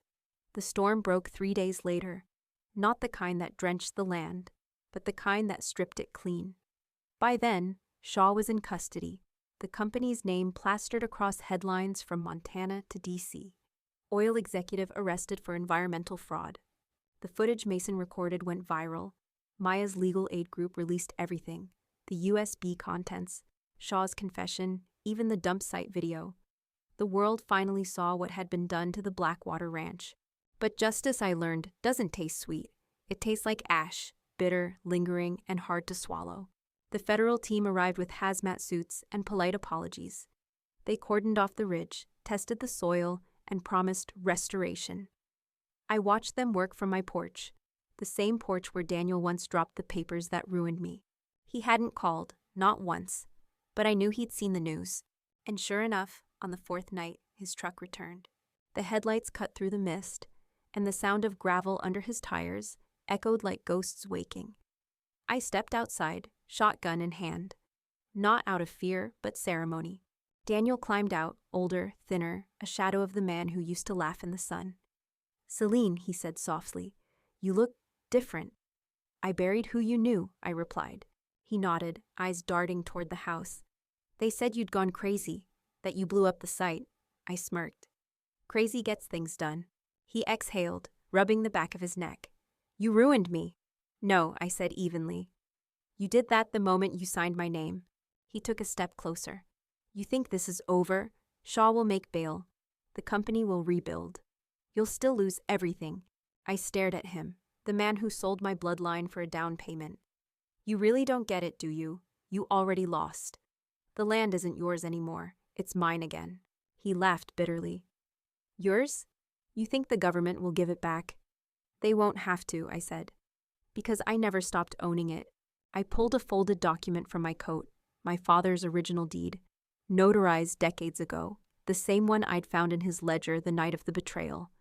The storm broke 3 days later, not the kind that drenched the land, but the kind that stripped it clean. By then, Shaw was in custody, the company's name plastered across headlines from Montana to D.C. Oil executive arrested for environmental fraud. The footage Mason recorded went viral. Maya's legal aid group released everything: the USB contents, Shaw's confession, even the dump site video. The world finally saw what had been done to the Blackwater Ranch. But justice, I learned, doesn't taste sweet. It tastes like ash, bitter, lingering, and hard to swallow. The federal team arrived with hazmat suits and polite apologies. They cordoned off the ridge, tested the soil, and promised restoration. I watched them work from my porch, the same porch where Daniel once dropped the papers that ruined me. He hadn't called, not once, but I knew he'd seen the news. And sure enough, on the 4th night, his truck returned. The headlights cut through the mist, and the sound of gravel under his tires echoed like ghosts waking. I stepped outside, shotgun in hand. Not out of fear, but ceremony. Daniel climbed out, older, thinner, a shadow of the man who used to laugh in the sun. "Celine," he said softly, "you look different." "I buried who you knew," I replied. He nodded, eyes darting toward the house. "They said you'd gone crazy, that you blew up the site." I smirked. "Crazy gets things done." He exhaled, rubbing the back of his neck. "You ruined me." "No," I said evenly. "You did that the moment you signed my name." He took a step closer. "You think this is over? Shaw will make bail. The company will rebuild. You'll still lose everything." I stared at him, the man who sold my bloodline for a down payment. "You really don't get it, do you? You already lost. The land isn't yours anymore. It's mine again." He laughed bitterly. "Yours? You think the government will give it back?" "They won't have to," I said, "because I never stopped owning it." I pulled a folded document from my coat, my father's original deed, notarized decades ago, the same one I'd found in his ledger the night of the betrayal.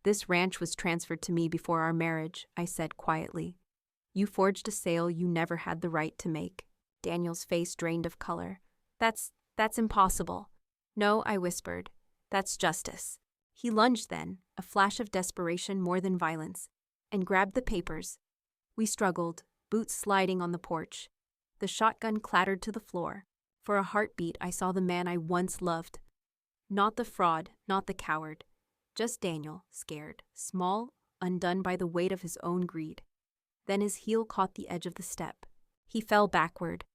"This ranch was transferred to me before our marriage," I said quietly. "You forged a sale you never had the right to make." Daniel's face drained of color. That's impossible." "No," I whispered. "That's justice." He lunged then, a flash of desperation more than violence, and grabbed the papers. We struggled, boots sliding on the porch. The shotgun clattered to the floor. For a heartbeat, I saw the man I once loved. Not the fraud, not the coward. Just Daniel, scared, small, undone by the weight of his own greed. Then his heel caught the edge of the step. He fell backward.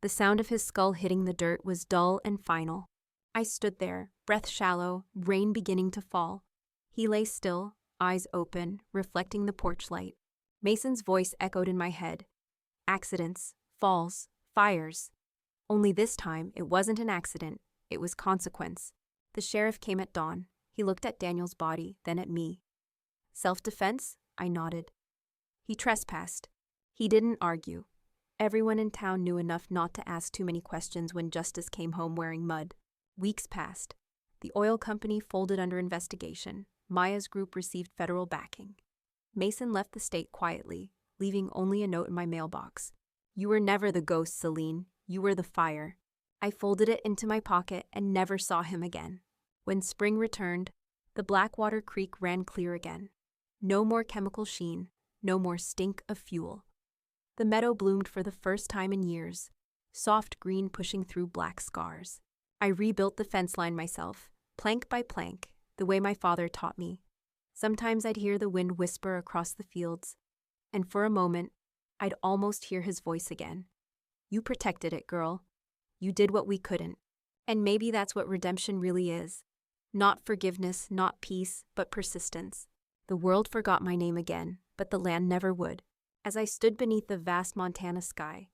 The sound of his skull hitting the dirt was dull and final. I stood there, breath shallow, rain beginning to fall. He lay still, eyes open, reflecting the porch light. Mason's voice echoed in my head. Accidents, falls, fires. Only this time, it wasn't an accident. It was consequence. The sheriff came at dawn. He looked at Daniel's body, then at me. "Self-defense?" I nodded. "He trespassed." He didn't argue. Everyone in town knew enough not to ask too many questions when Justice came home wearing mud. Weeks passed. The oil company folded under investigation. Maya's group received federal backing. Mason left the state quietly, leaving only a note in my mailbox. You were never the ghost, Celine. You were the fire. I folded it into my pocket and never saw him again. When spring returned, the Blackwater Creek ran clear again. No more chemical sheen, no more stink of fuel. The meadow bloomed for the first time in years, soft green pushing through black scars. I rebuilt the fence line myself, plank by plank, the way my father taught me. Sometimes I'd hear the wind whisper across the fields, and for a moment, I'd almost hear his voice again. You protected it, girl. You did what we couldn't. And maybe that's what redemption really is. Not forgiveness, not peace, but persistence. The world forgot my name again, but the land never would. As I stood beneath the vast Montana sky,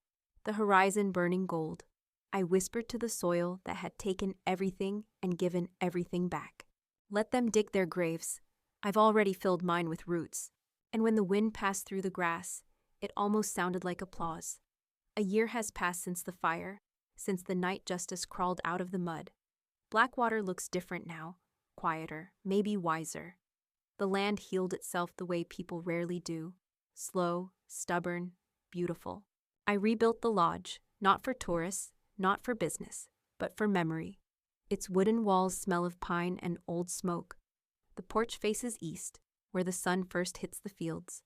the horizon burning gold, I whispered to the soil that had taken everything and given everything back. Let them dig their graves. I've already filled mine with roots. And when the wind passed through the grass, it almost sounded like applause. A year has passed since the fire, since the night Justice crawled out of the mud. Blackwater looks different now, quieter, maybe wiser. The land healed itself the way people rarely do, slow, stubborn, beautiful. I rebuilt the lodge, not for tourists, not for business, but for memory. Its wooden walls smell of pine and old smoke. The porch faces east, where the sun first hits the fields.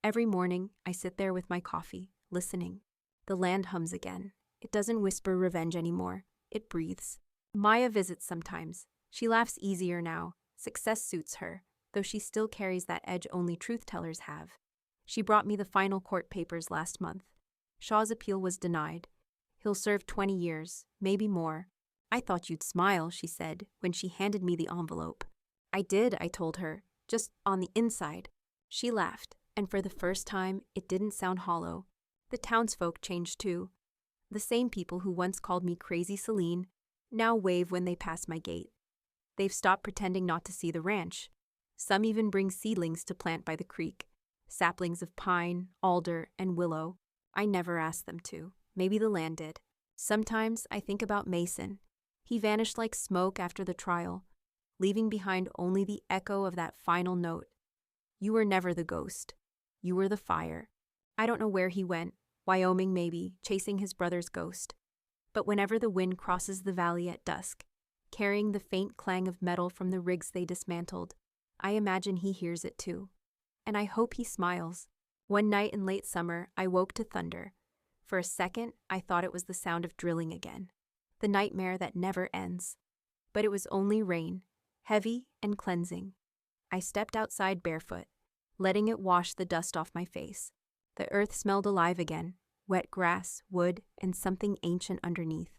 Every morning, I sit there with my coffee, listening. The land hums again. It doesn't whisper revenge anymore. It breathes. Maya visits sometimes. She laughs easier now. Success suits her, though she still carries that edge only truth-tellers have. She brought me the final court papers last month. Shaw's appeal was denied. He'll serve 20 years, maybe more. I thought you'd smile, she said, when she handed me the envelope. I did, I told her, just on the inside. She laughed, and for the first time, it didn't sound hollow. The townsfolk changed too. The same people who once called me Crazy Celine now wave when they pass my gate. They've stopped pretending not to see the ranch. Some even bring seedlings to plant by the creek, saplings of pine, alder, and willow. I never asked them to. Maybe the land did. Sometimes I think about Mason. He vanished like smoke after the trial, leaving behind only the echo of that final note. You were never the ghost. You were the fire. I don't know where he went, Wyoming maybe, chasing his brother's ghost. But whenever the wind crosses the valley at dusk, carrying the faint clang of metal from the rigs they dismantled, I imagine he hears it too. And I hope he smiles. One night in late summer, I woke to thunder. For a second, I thought it was the sound of drilling again. The nightmare that never ends. But it was only rain, heavy and cleansing. I stepped outside barefoot, letting it wash the dust off my face. The earth smelled alive again, wet grass, wood, and something ancient underneath.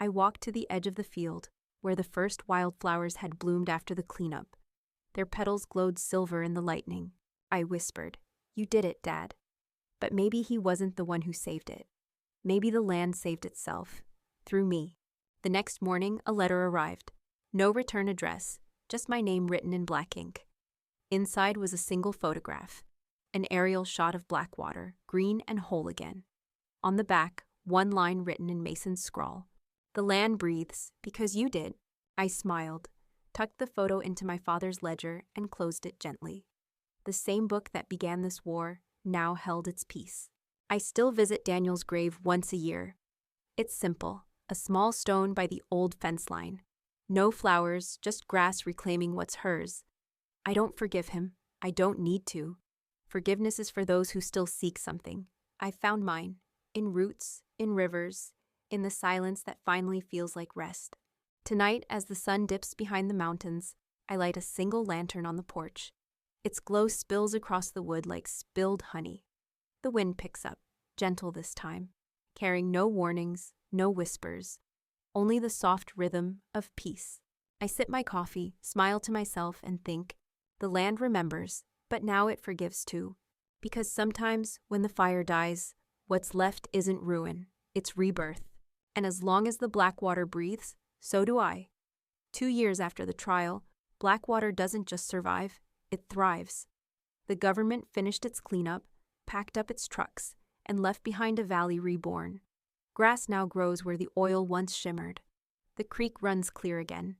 I walked to the edge of the field, where the first wildflowers had bloomed after the cleanup. Their petals glowed silver in the lightning. I whispered, "You did it, Dad." But maybe he wasn't the one who saved it. Maybe the land saved itself, through me. The next morning, a letter arrived. No return address, just my name written in black ink. Inside was a single photograph, an aerial shot of Blackwater, green and whole again. On the back, one line written in Mason's scrawl. "The land breathes, because you did." I smiled, tucked the photo into my father's ledger, and closed it gently. The same book that began this war now held its peace. I still visit Daniel's grave once a year. It's simple, a small stone by the old fence line. No flowers, just grass reclaiming what's hers. I don't forgive him. I don't need to. Forgiveness is for those who still seek something. I found mine, in roots, in rivers, in the silence that finally feels like rest. Tonight, as the sun dips behind the mountains, I light a single lantern on the porch. Its glow spills across the wood like spilled honey. The wind picks up, gentle this time, carrying no warnings, no whispers, only the soft rhythm of peace. I sip my coffee, smile to myself, and think, the land remembers, but now it forgives too. Because sometimes, when the fire dies, what's left isn't ruin, it's rebirth. And as long as the Blackwater breathes, so do I. 2 years after the trial, Blackwater doesn't just survive, it thrives. The government finished its cleanup, packed up its trucks, and left behind a valley reborn. Grass now grows where the oil once shimmered. The creek runs clear again,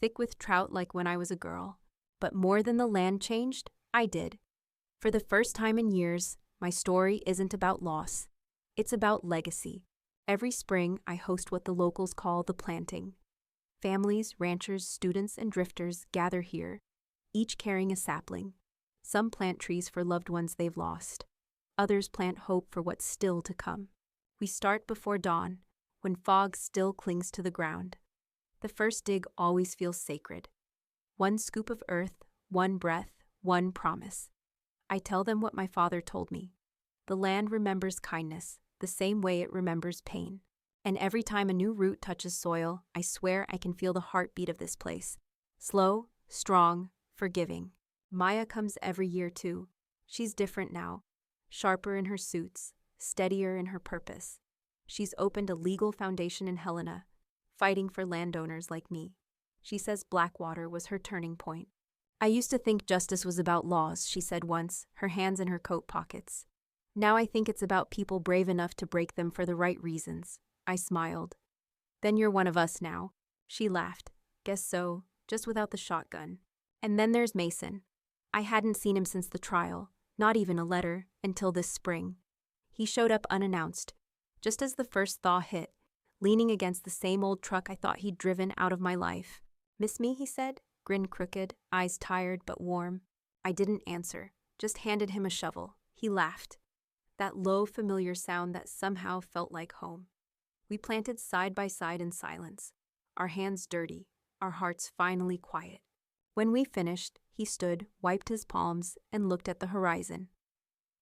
thick with trout like when I was a girl. But more than the land changed, I did. For the first time in years, my story isn't about loss. It's about legacy. Every spring, I host what the locals call the planting. Families, ranchers, students, and drifters gather here, each carrying a sapling. Some plant trees for loved ones they've lost. Others plant hope for what's still to come. We start before dawn, when fog still clings to the ground. The first dig always feels sacred. One scoop of earth, one breath, one promise. I tell them what my father told me. The land remembers kindness, the same way it remembers pain. And every time a new root touches soil, I swear I can feel the heartbeat of this place. Slow, strong, forgiving. Maya comes every year too. She's different now. Sharper in her suits, steadier in her purpose. She's opened a legal foundation in Helena, fighting for landowners like me. She says Blackwater was her turning point. I used to think justice was about laws, she said once, her hands in her coat pockets. Now I think it's about people brave enough to break them for the right reasons. I smiled. Then you're one of us now. She laughed. Guess so, just without the shotgun. And then there's Mason. I hadn't seen him since the trial, not even a letter, until this spring. He showed up unannounced, just as the first thaw hit, leaning against the same old truck I thought he'd driven out of my life. "Miss me?" he said, grin crooked, eyes tired but warm. I didn't answer, just handed him a shovel. He laughed. That low, familiar sound that somehow felt like home. We planted side by side in silence, our hands dirty, our hearts finally quiet. When we finished, he stood, wiped his palms, and looked at the horizon.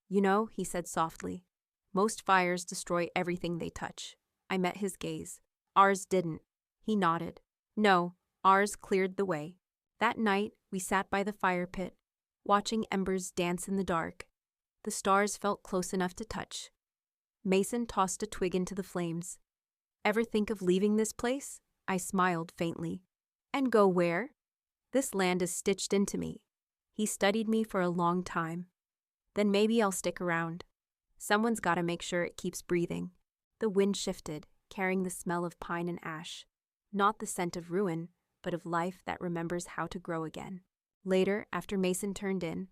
"You know," he said softly, "most fires destroy everything they touch." I met his gaze. Ours didn't. He nodded. "No, ours cleared the way." That night, we sat by the fire pit, watching embers dance in the dark. The stars felt close enough to touch. Mason tossed a twig into the flames. "Ever think of leaving this place?" I smiled faintly. "And go where?" "This land is stitched into me." He studied me for a long time. "Then maybe I'll stick around. Someone's got to make sure it keeps breathing." The wind shifted, carrying the smell of pine and ash. Not the scent of ruin, but of life that remembers how to grow again. Later, after Mason turned in,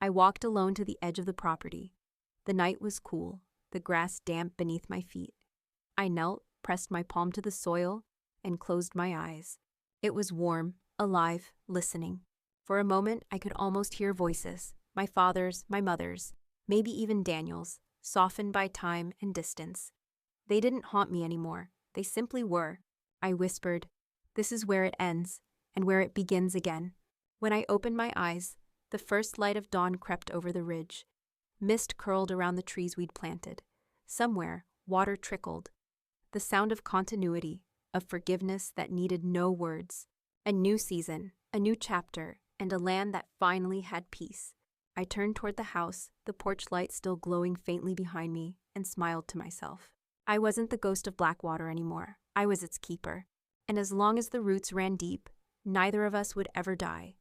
I walked alone to the edge of the property. The night was cool, the grass damp beneath my feet. I knelt, pressed my palm to the soil, and closed my eyes. It was warm, alive, listening. For a moment, I could almost hear voices, my father's, my mother's, maybe even Daniel's, softened by time and distance. They didn't haunt me anymore. They simply were. I whispered, "This is where it ends, and where it begins again." When I opened my eyes, the first light of dawn crept over the ridge. Mist curled around the trees we'd planted. Somewhere, water trickled. The sound of continuity, of forgiveness that needed no words. A new season, a new chapter, and a land that finally had peace. I turned toward the house, the porch light still glowing faintly behind me, and smiled to myself. I wasn't the ghost of Blackwater anymore. I was its keeper. And as long as the roots ran deep, neither of us would ever die.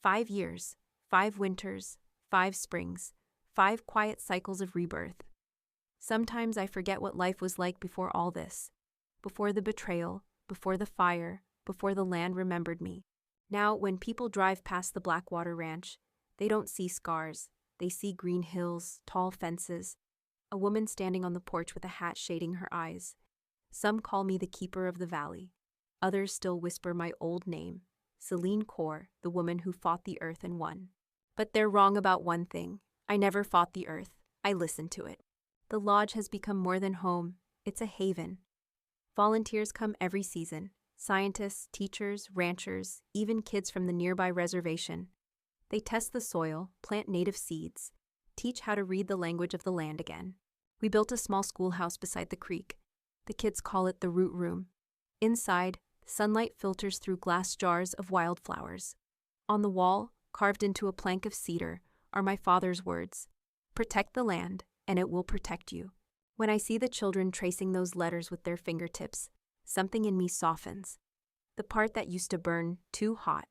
5 years, 5 winters, 5 springs, 5 quiet cycles of rebirth. Sometimes I forget what life was like before all this. Before the betrayal, before the fire, before the land remembered me. Now, when people drive past the Blackwater Ranch, they don't see scars. They see green hills, tall fences, a woman standing on the porch with a hat shading her eyes. Some call me the keeper of the valley. Others still whisper my old name, Celine Kaur, the woman who fought the earth and won. But they're wrong about one thing. I never fought the earth. I listened to it. The lodge has become more than home. It's a haven. Volunteers come every season. Scientists, teachers, ranchers, even kids from the nearby reservation. They test the soil, plant native seeds, teach how to read the language of the land again. We built a small schoolhouse beside the creek. The kids call it the root room. Inside, sunlight filters through glass jars of wildflowers. On the wall, carved into a plank of cedar, are my father's words. "Protect the land, and it will protect you." When I see the children tracing those letters with their fingertips, something in me softens. The part that used to burn too hot.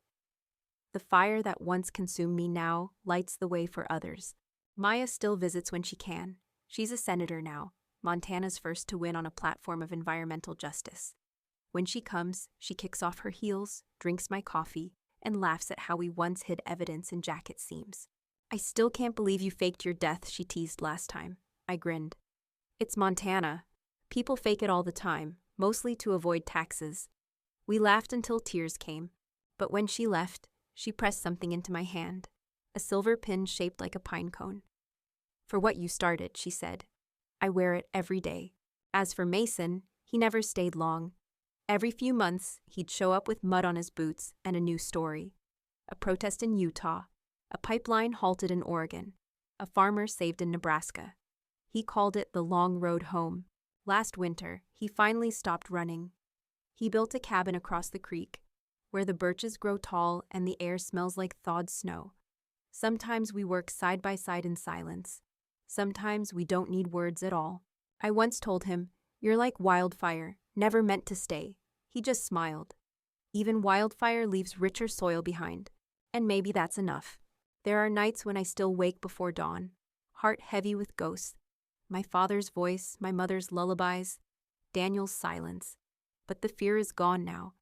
The fire that once consumed me now lights the way for others. Maya still visits when she can, She's a senator now, Montana's first to win on a platform of environmental justice. When she comes, she kicks off her heels, drinks my coffee, and laughs at how we once hid evidence in jacket seams. I still can't believe you faked your death, she teased last time. I grinned. It's Montana. People fake it all the time, mostly to avoid taxes. We laughed until tears came. But when she left, she pressed something into my hand, a silver pin shaped like a pine cone. For what you started, she said. I wear it every day. As for Mason, he never stayed long. Every few months, he'd show up with mud on his boots and a new story. A protest in Utah, a pipeline halted in Oregon, a farmer saved in Nebraska. He called it the long road home. Last winter, he finally stopped running. He built a cabin across the creek, where the birches grow tall and the air smells like thawed snow. Sometimes we work side by side in silence. Sometimes we don't need words at all. I once told him, "You're like wildfire, never meant to stay." He just smiled. Even wildfire leaves richer soil behind, and maybe that's enough. There are nights when I still wake before dawn, heart heavy with ghosts. My father's voice, my mother's lullabies, Daniel's silence. But the fear is gone now.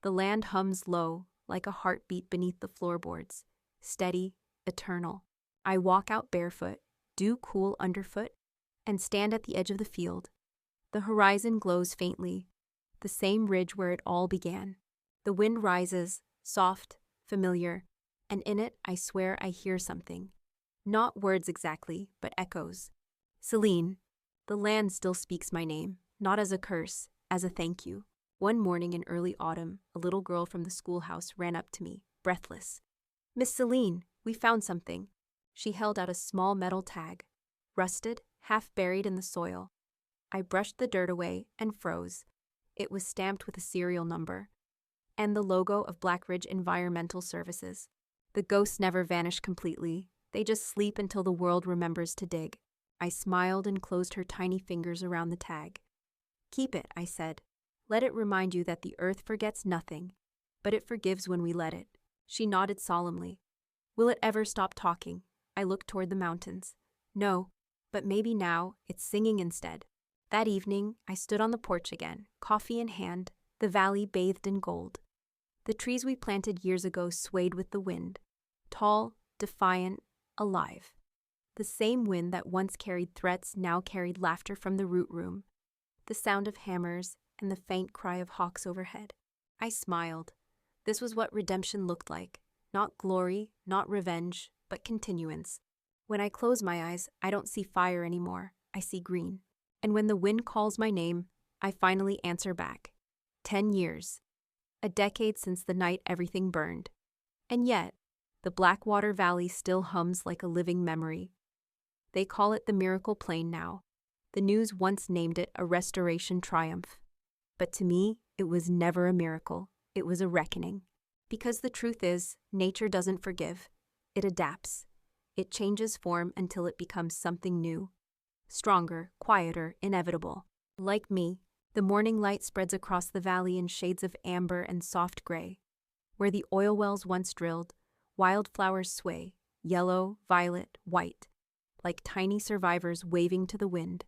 The land hums low, like a heartbeat beneath the floorboards, steady, eternal. I walk out barefoot, dew cool underfoot, and stand at the edge of the field. The horizon glows faintly, the same ridge where it all began. The wind rises, soft, familiar, and in it I swear I hear something. Not words exactly, but echoes. Celine, the land still speaks my name, not as a curse, as a thank you. One morning in early autumn, a little girl from the schoolhouse ran up to me, breathless. "Miss Celine, we found something." She held out a small metal tag, rusted, half buried in the soil. I brushed the dirt away and froze. It was stamped with a serial number and the logo of Black Ridge Environmental Services. The ghosts never vanish completely. They just sleep until the world remembers to dig. I smiled and closed her tiny fingers around the tag. "Keep it," I said. "Let it remind you that the earth forgets nothing, but it forgives when we let it." She nodded solemnly. "Will it ever stop talking?" I looked toward the mountains. "No, but maybe now it's singing instead." That evening, I stood on the porch again, coffee in hand, the valley bathed in gold. The trees we planted years ago swayed with the wind, tall, defiant, alive. The same wind that once carried threats now carried laughter from the root room, the sound of hammers, and the faint cry of hawks overhead. I smiled. This was what redemption looked like. Not glory, not revenge, but continuance. When I close my eyes, I don't see fire anymore. I see green. And when the wind calls my name, I finally answer back. 10 years. A decade since the night everything burned. And yet, the Blackwater Valley still hums like a living memory. They call it the Miracle Plain now. The news once named it a restoration triumph. But to me, it was never a miracle. It was a reckoning. Because the truth is, nature doesn't forgive. It adapts. It changes form until it becomes something new. Stronger, quieter, inevitable. Like me, the morning light spreads across the valley in shades of amber and soft gray. Where the oil wells once drilled, wildflowers sway, yellow, violet, white, like tiny survivors waving to the wind.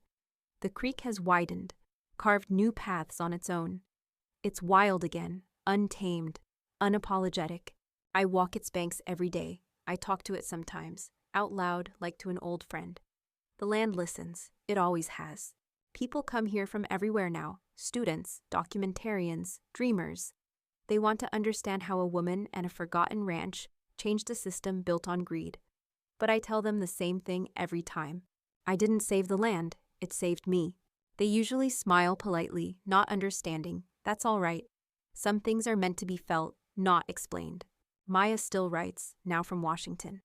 The creek has widened, carved new paths on its own. It's wild again, untamed, unapologetic. I walk its banks every day. I talk to it sometimes, out loud like to an old friend. The land listens. It always has. People come here from everywhere now. Students, documentarians, dreamers. They want to understand how a woman and a forgotten ranch changed a system built on greed. But I tell them the same thing every time. I didn't save the land. It saved me. They usually smile politely, not understanding. That's all right. Some things are meant to be felt, not explained. Maya still writes, now from Washington.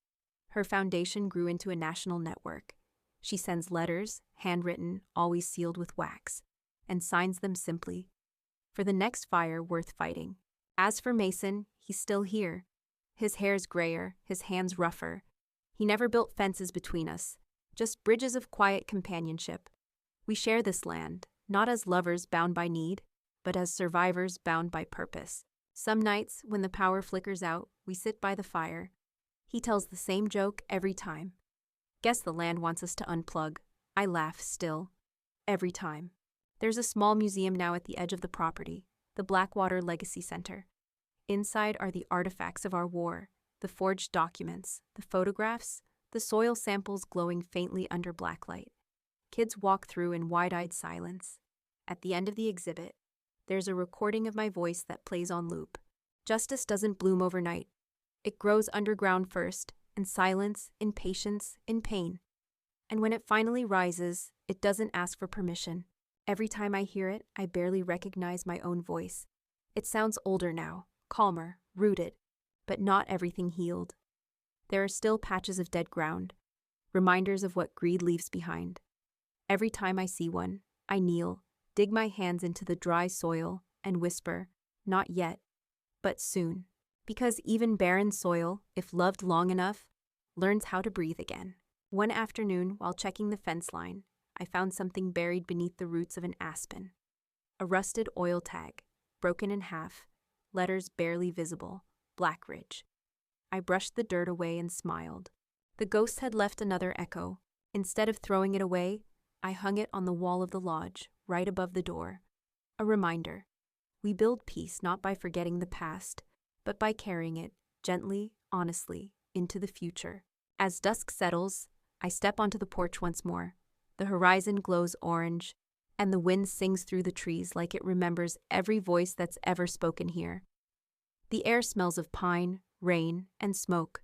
Her foundation grew into a national network. She sends letters, handwritten, always sealed with wax, and signs them simply, "For the next fire worth fighting." As for Mason, he's still here. His hair's grayer, his hands rougher. He never built fences between us, just bridges of quiet companionship. We share this land, not as lovers bound by need, but as survivors bound by purpose. Some nights, when the power flickers out, we sit by the fire. He tells the same joke every time. Guess the land wants us to unplug. I laugh still. Every time. There's a small museum now at the edge of the property, the Blackwater Legacy Center. Inside are the artifacts of our war, the forged documents, the photographs, the soil samples glowing faintly under blacklight. Kids walk through in wide-eyed silence. At the end of the exhibit, there's a recording of my voice that plays on loop. Justice doesn't bloom overnight. It grows underground first, in silence, in patience, in pain. And when it finally rises, it doesn't ask for permission. Every time I hear it, I barely recognize my own voice. It sounds older now, calmer, rooted, but not everything healed. There are still patches of dead ground, reminders of what greed leaves behind. Every time I see one, I kneel, dig my hands into the dry soil, and whisper, not yet, but soon. Because even barren soil, if loved long enough, learns how to breathe again. One afternoon, while checking the fence line, I found something buried beneath the roots of an aspen. A rusted oil tag, broken in half, letters barely visible, Blackridge. I brushed the dirt away and smiled. The ghost had left another echo. Instead of throwing it away, I hung it on the wall of the lodge, right above the door. A reminder. We build peace not by forgetting the past, but by carrying it, gently, honestly, into the future. As dusk settles, I step onto the porch once more. The horizon glows orange, and the wind sings through the trees like it remembers every voice that's ever spoken here. The air smells of pine, rain, and smoke,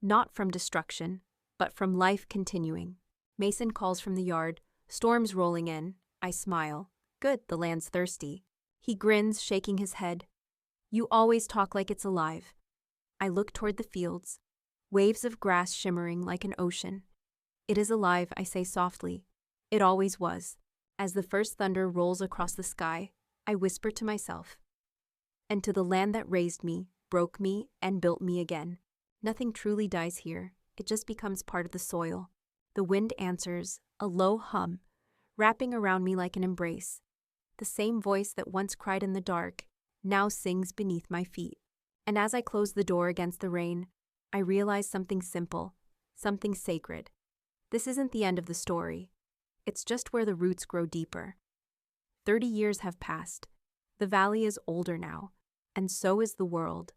not from destruction, but from life continuing. Mason calls from the yard, storms rolling in. I smile. Good, the land's thirsty. He grins, shaking his head. You always talk like it's alive. I look toward the fields, waves of grass shimmering like an ocean. It is alive, I say softly. It always was. As the first thunder rolls across the sky, I whisper to myself. And to the land that raised me, broke me, and built me again. Nothing truly dies here. It just becomes part of the soil. The wind answers, a low hum, wrapping around me like an embrace. The same voice that once cried in the dark now sings beneath my feet. And as I close the door against the rain, I realize something simple, something sacred. This isn't the end of the story. It's just where the roots grow deeper. 30 years have passed. The valley is older now, and so is the world.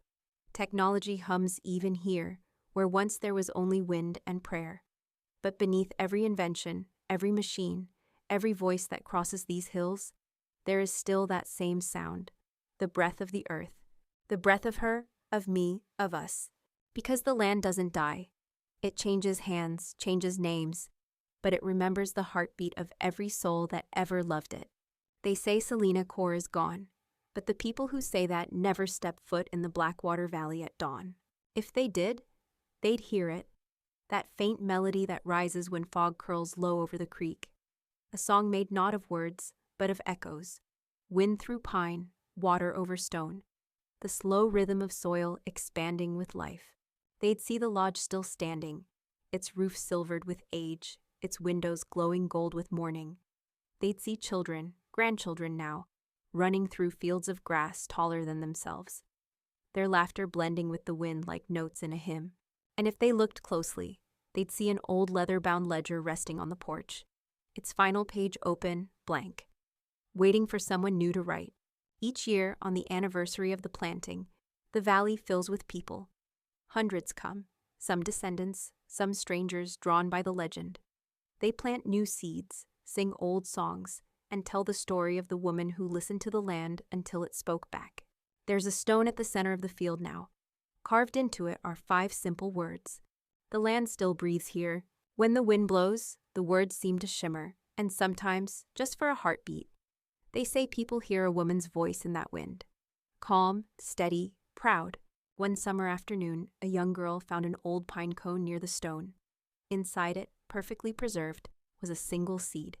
Technology hums even here, where once there was only wind and prayer. But beneath every invention, every machine, every voice that crosses these hills, there is still that same sound, the breath of the earth, the breath of her, of me, of us. Because the land doesn't die. It changes hands, changes names, but it remembers the heartbeat of every soul that ever loved it. They say Salina Core is gone, but the people who say that never step foot in the Blackwater Valley at dawn. If they did, they'd hear it, that faint melody that rises when fog curls low over the creek. A song made not of words, but of echoes. Wind through pine, water over stone. The slow rhythm of soil expanding with life. They'd see the lodge still standing, its roof silvered with age, its windows glowing gold with morning. They'd see children, grandchildren now, running through fields of grass taller than themselves, their laughter blending with the wind like notes in a hymn. And if they looked closely, they'd see an old leather-bound ledger resting on the porch, its final page open, blank, waiting for someone new to write. Each year, on the anniversary of the planting, the valley fills with people. Hundreds come, some descendants, some strangers drawn by the legend. They plant new seeds, sing old songs, and tell the story of the woman who listened to the land until it spoke back. There's a stone at the center of the field now. Carved into it are 5 simple words. The land still breathes here. When the wind blows, the words seem to shimmer, and sometimes, just for a heartbeat, they say people hear a woman's voice in that wind. Calm, steady, proud. One summer afternoon, a young girl found an old pine cone near the stone. Inside it, perfectly preserved, was a single seed.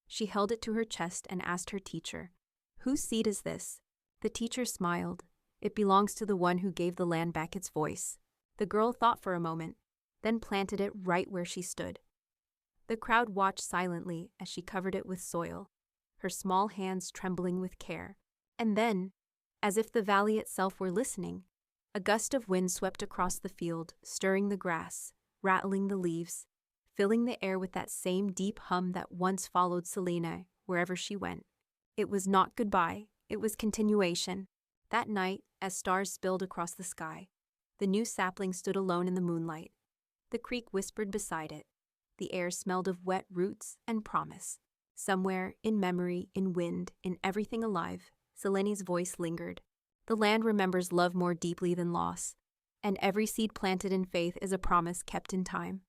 She held it to her chest and asked her teacher, "Whose seed is this?" The teacher smiled. "It belongs to the one who gave the land back its voice." The girl thought for a moment, then planted it right where she stood. The crowd watched silently as she covered it with soil, her small hands trembling with care. And then, as if the valley itself were listening, a gust of wind swept across the field, stirring the grass, rattling the leaves, filling the air with that same deep hum that once followed Selena wherever she went. It was not goodbye, it was continuation. That night, as stars spilled across the sky, the new sapling stood alone in the moonlight. The creek whispered beside it. The air smelled of wet roots and promise. Somewhere, in memory, in wind, in everything alive, Selene's voice lingered. The land remembers love more deeply than loss, and every seed planted in faith is a promise kept in time.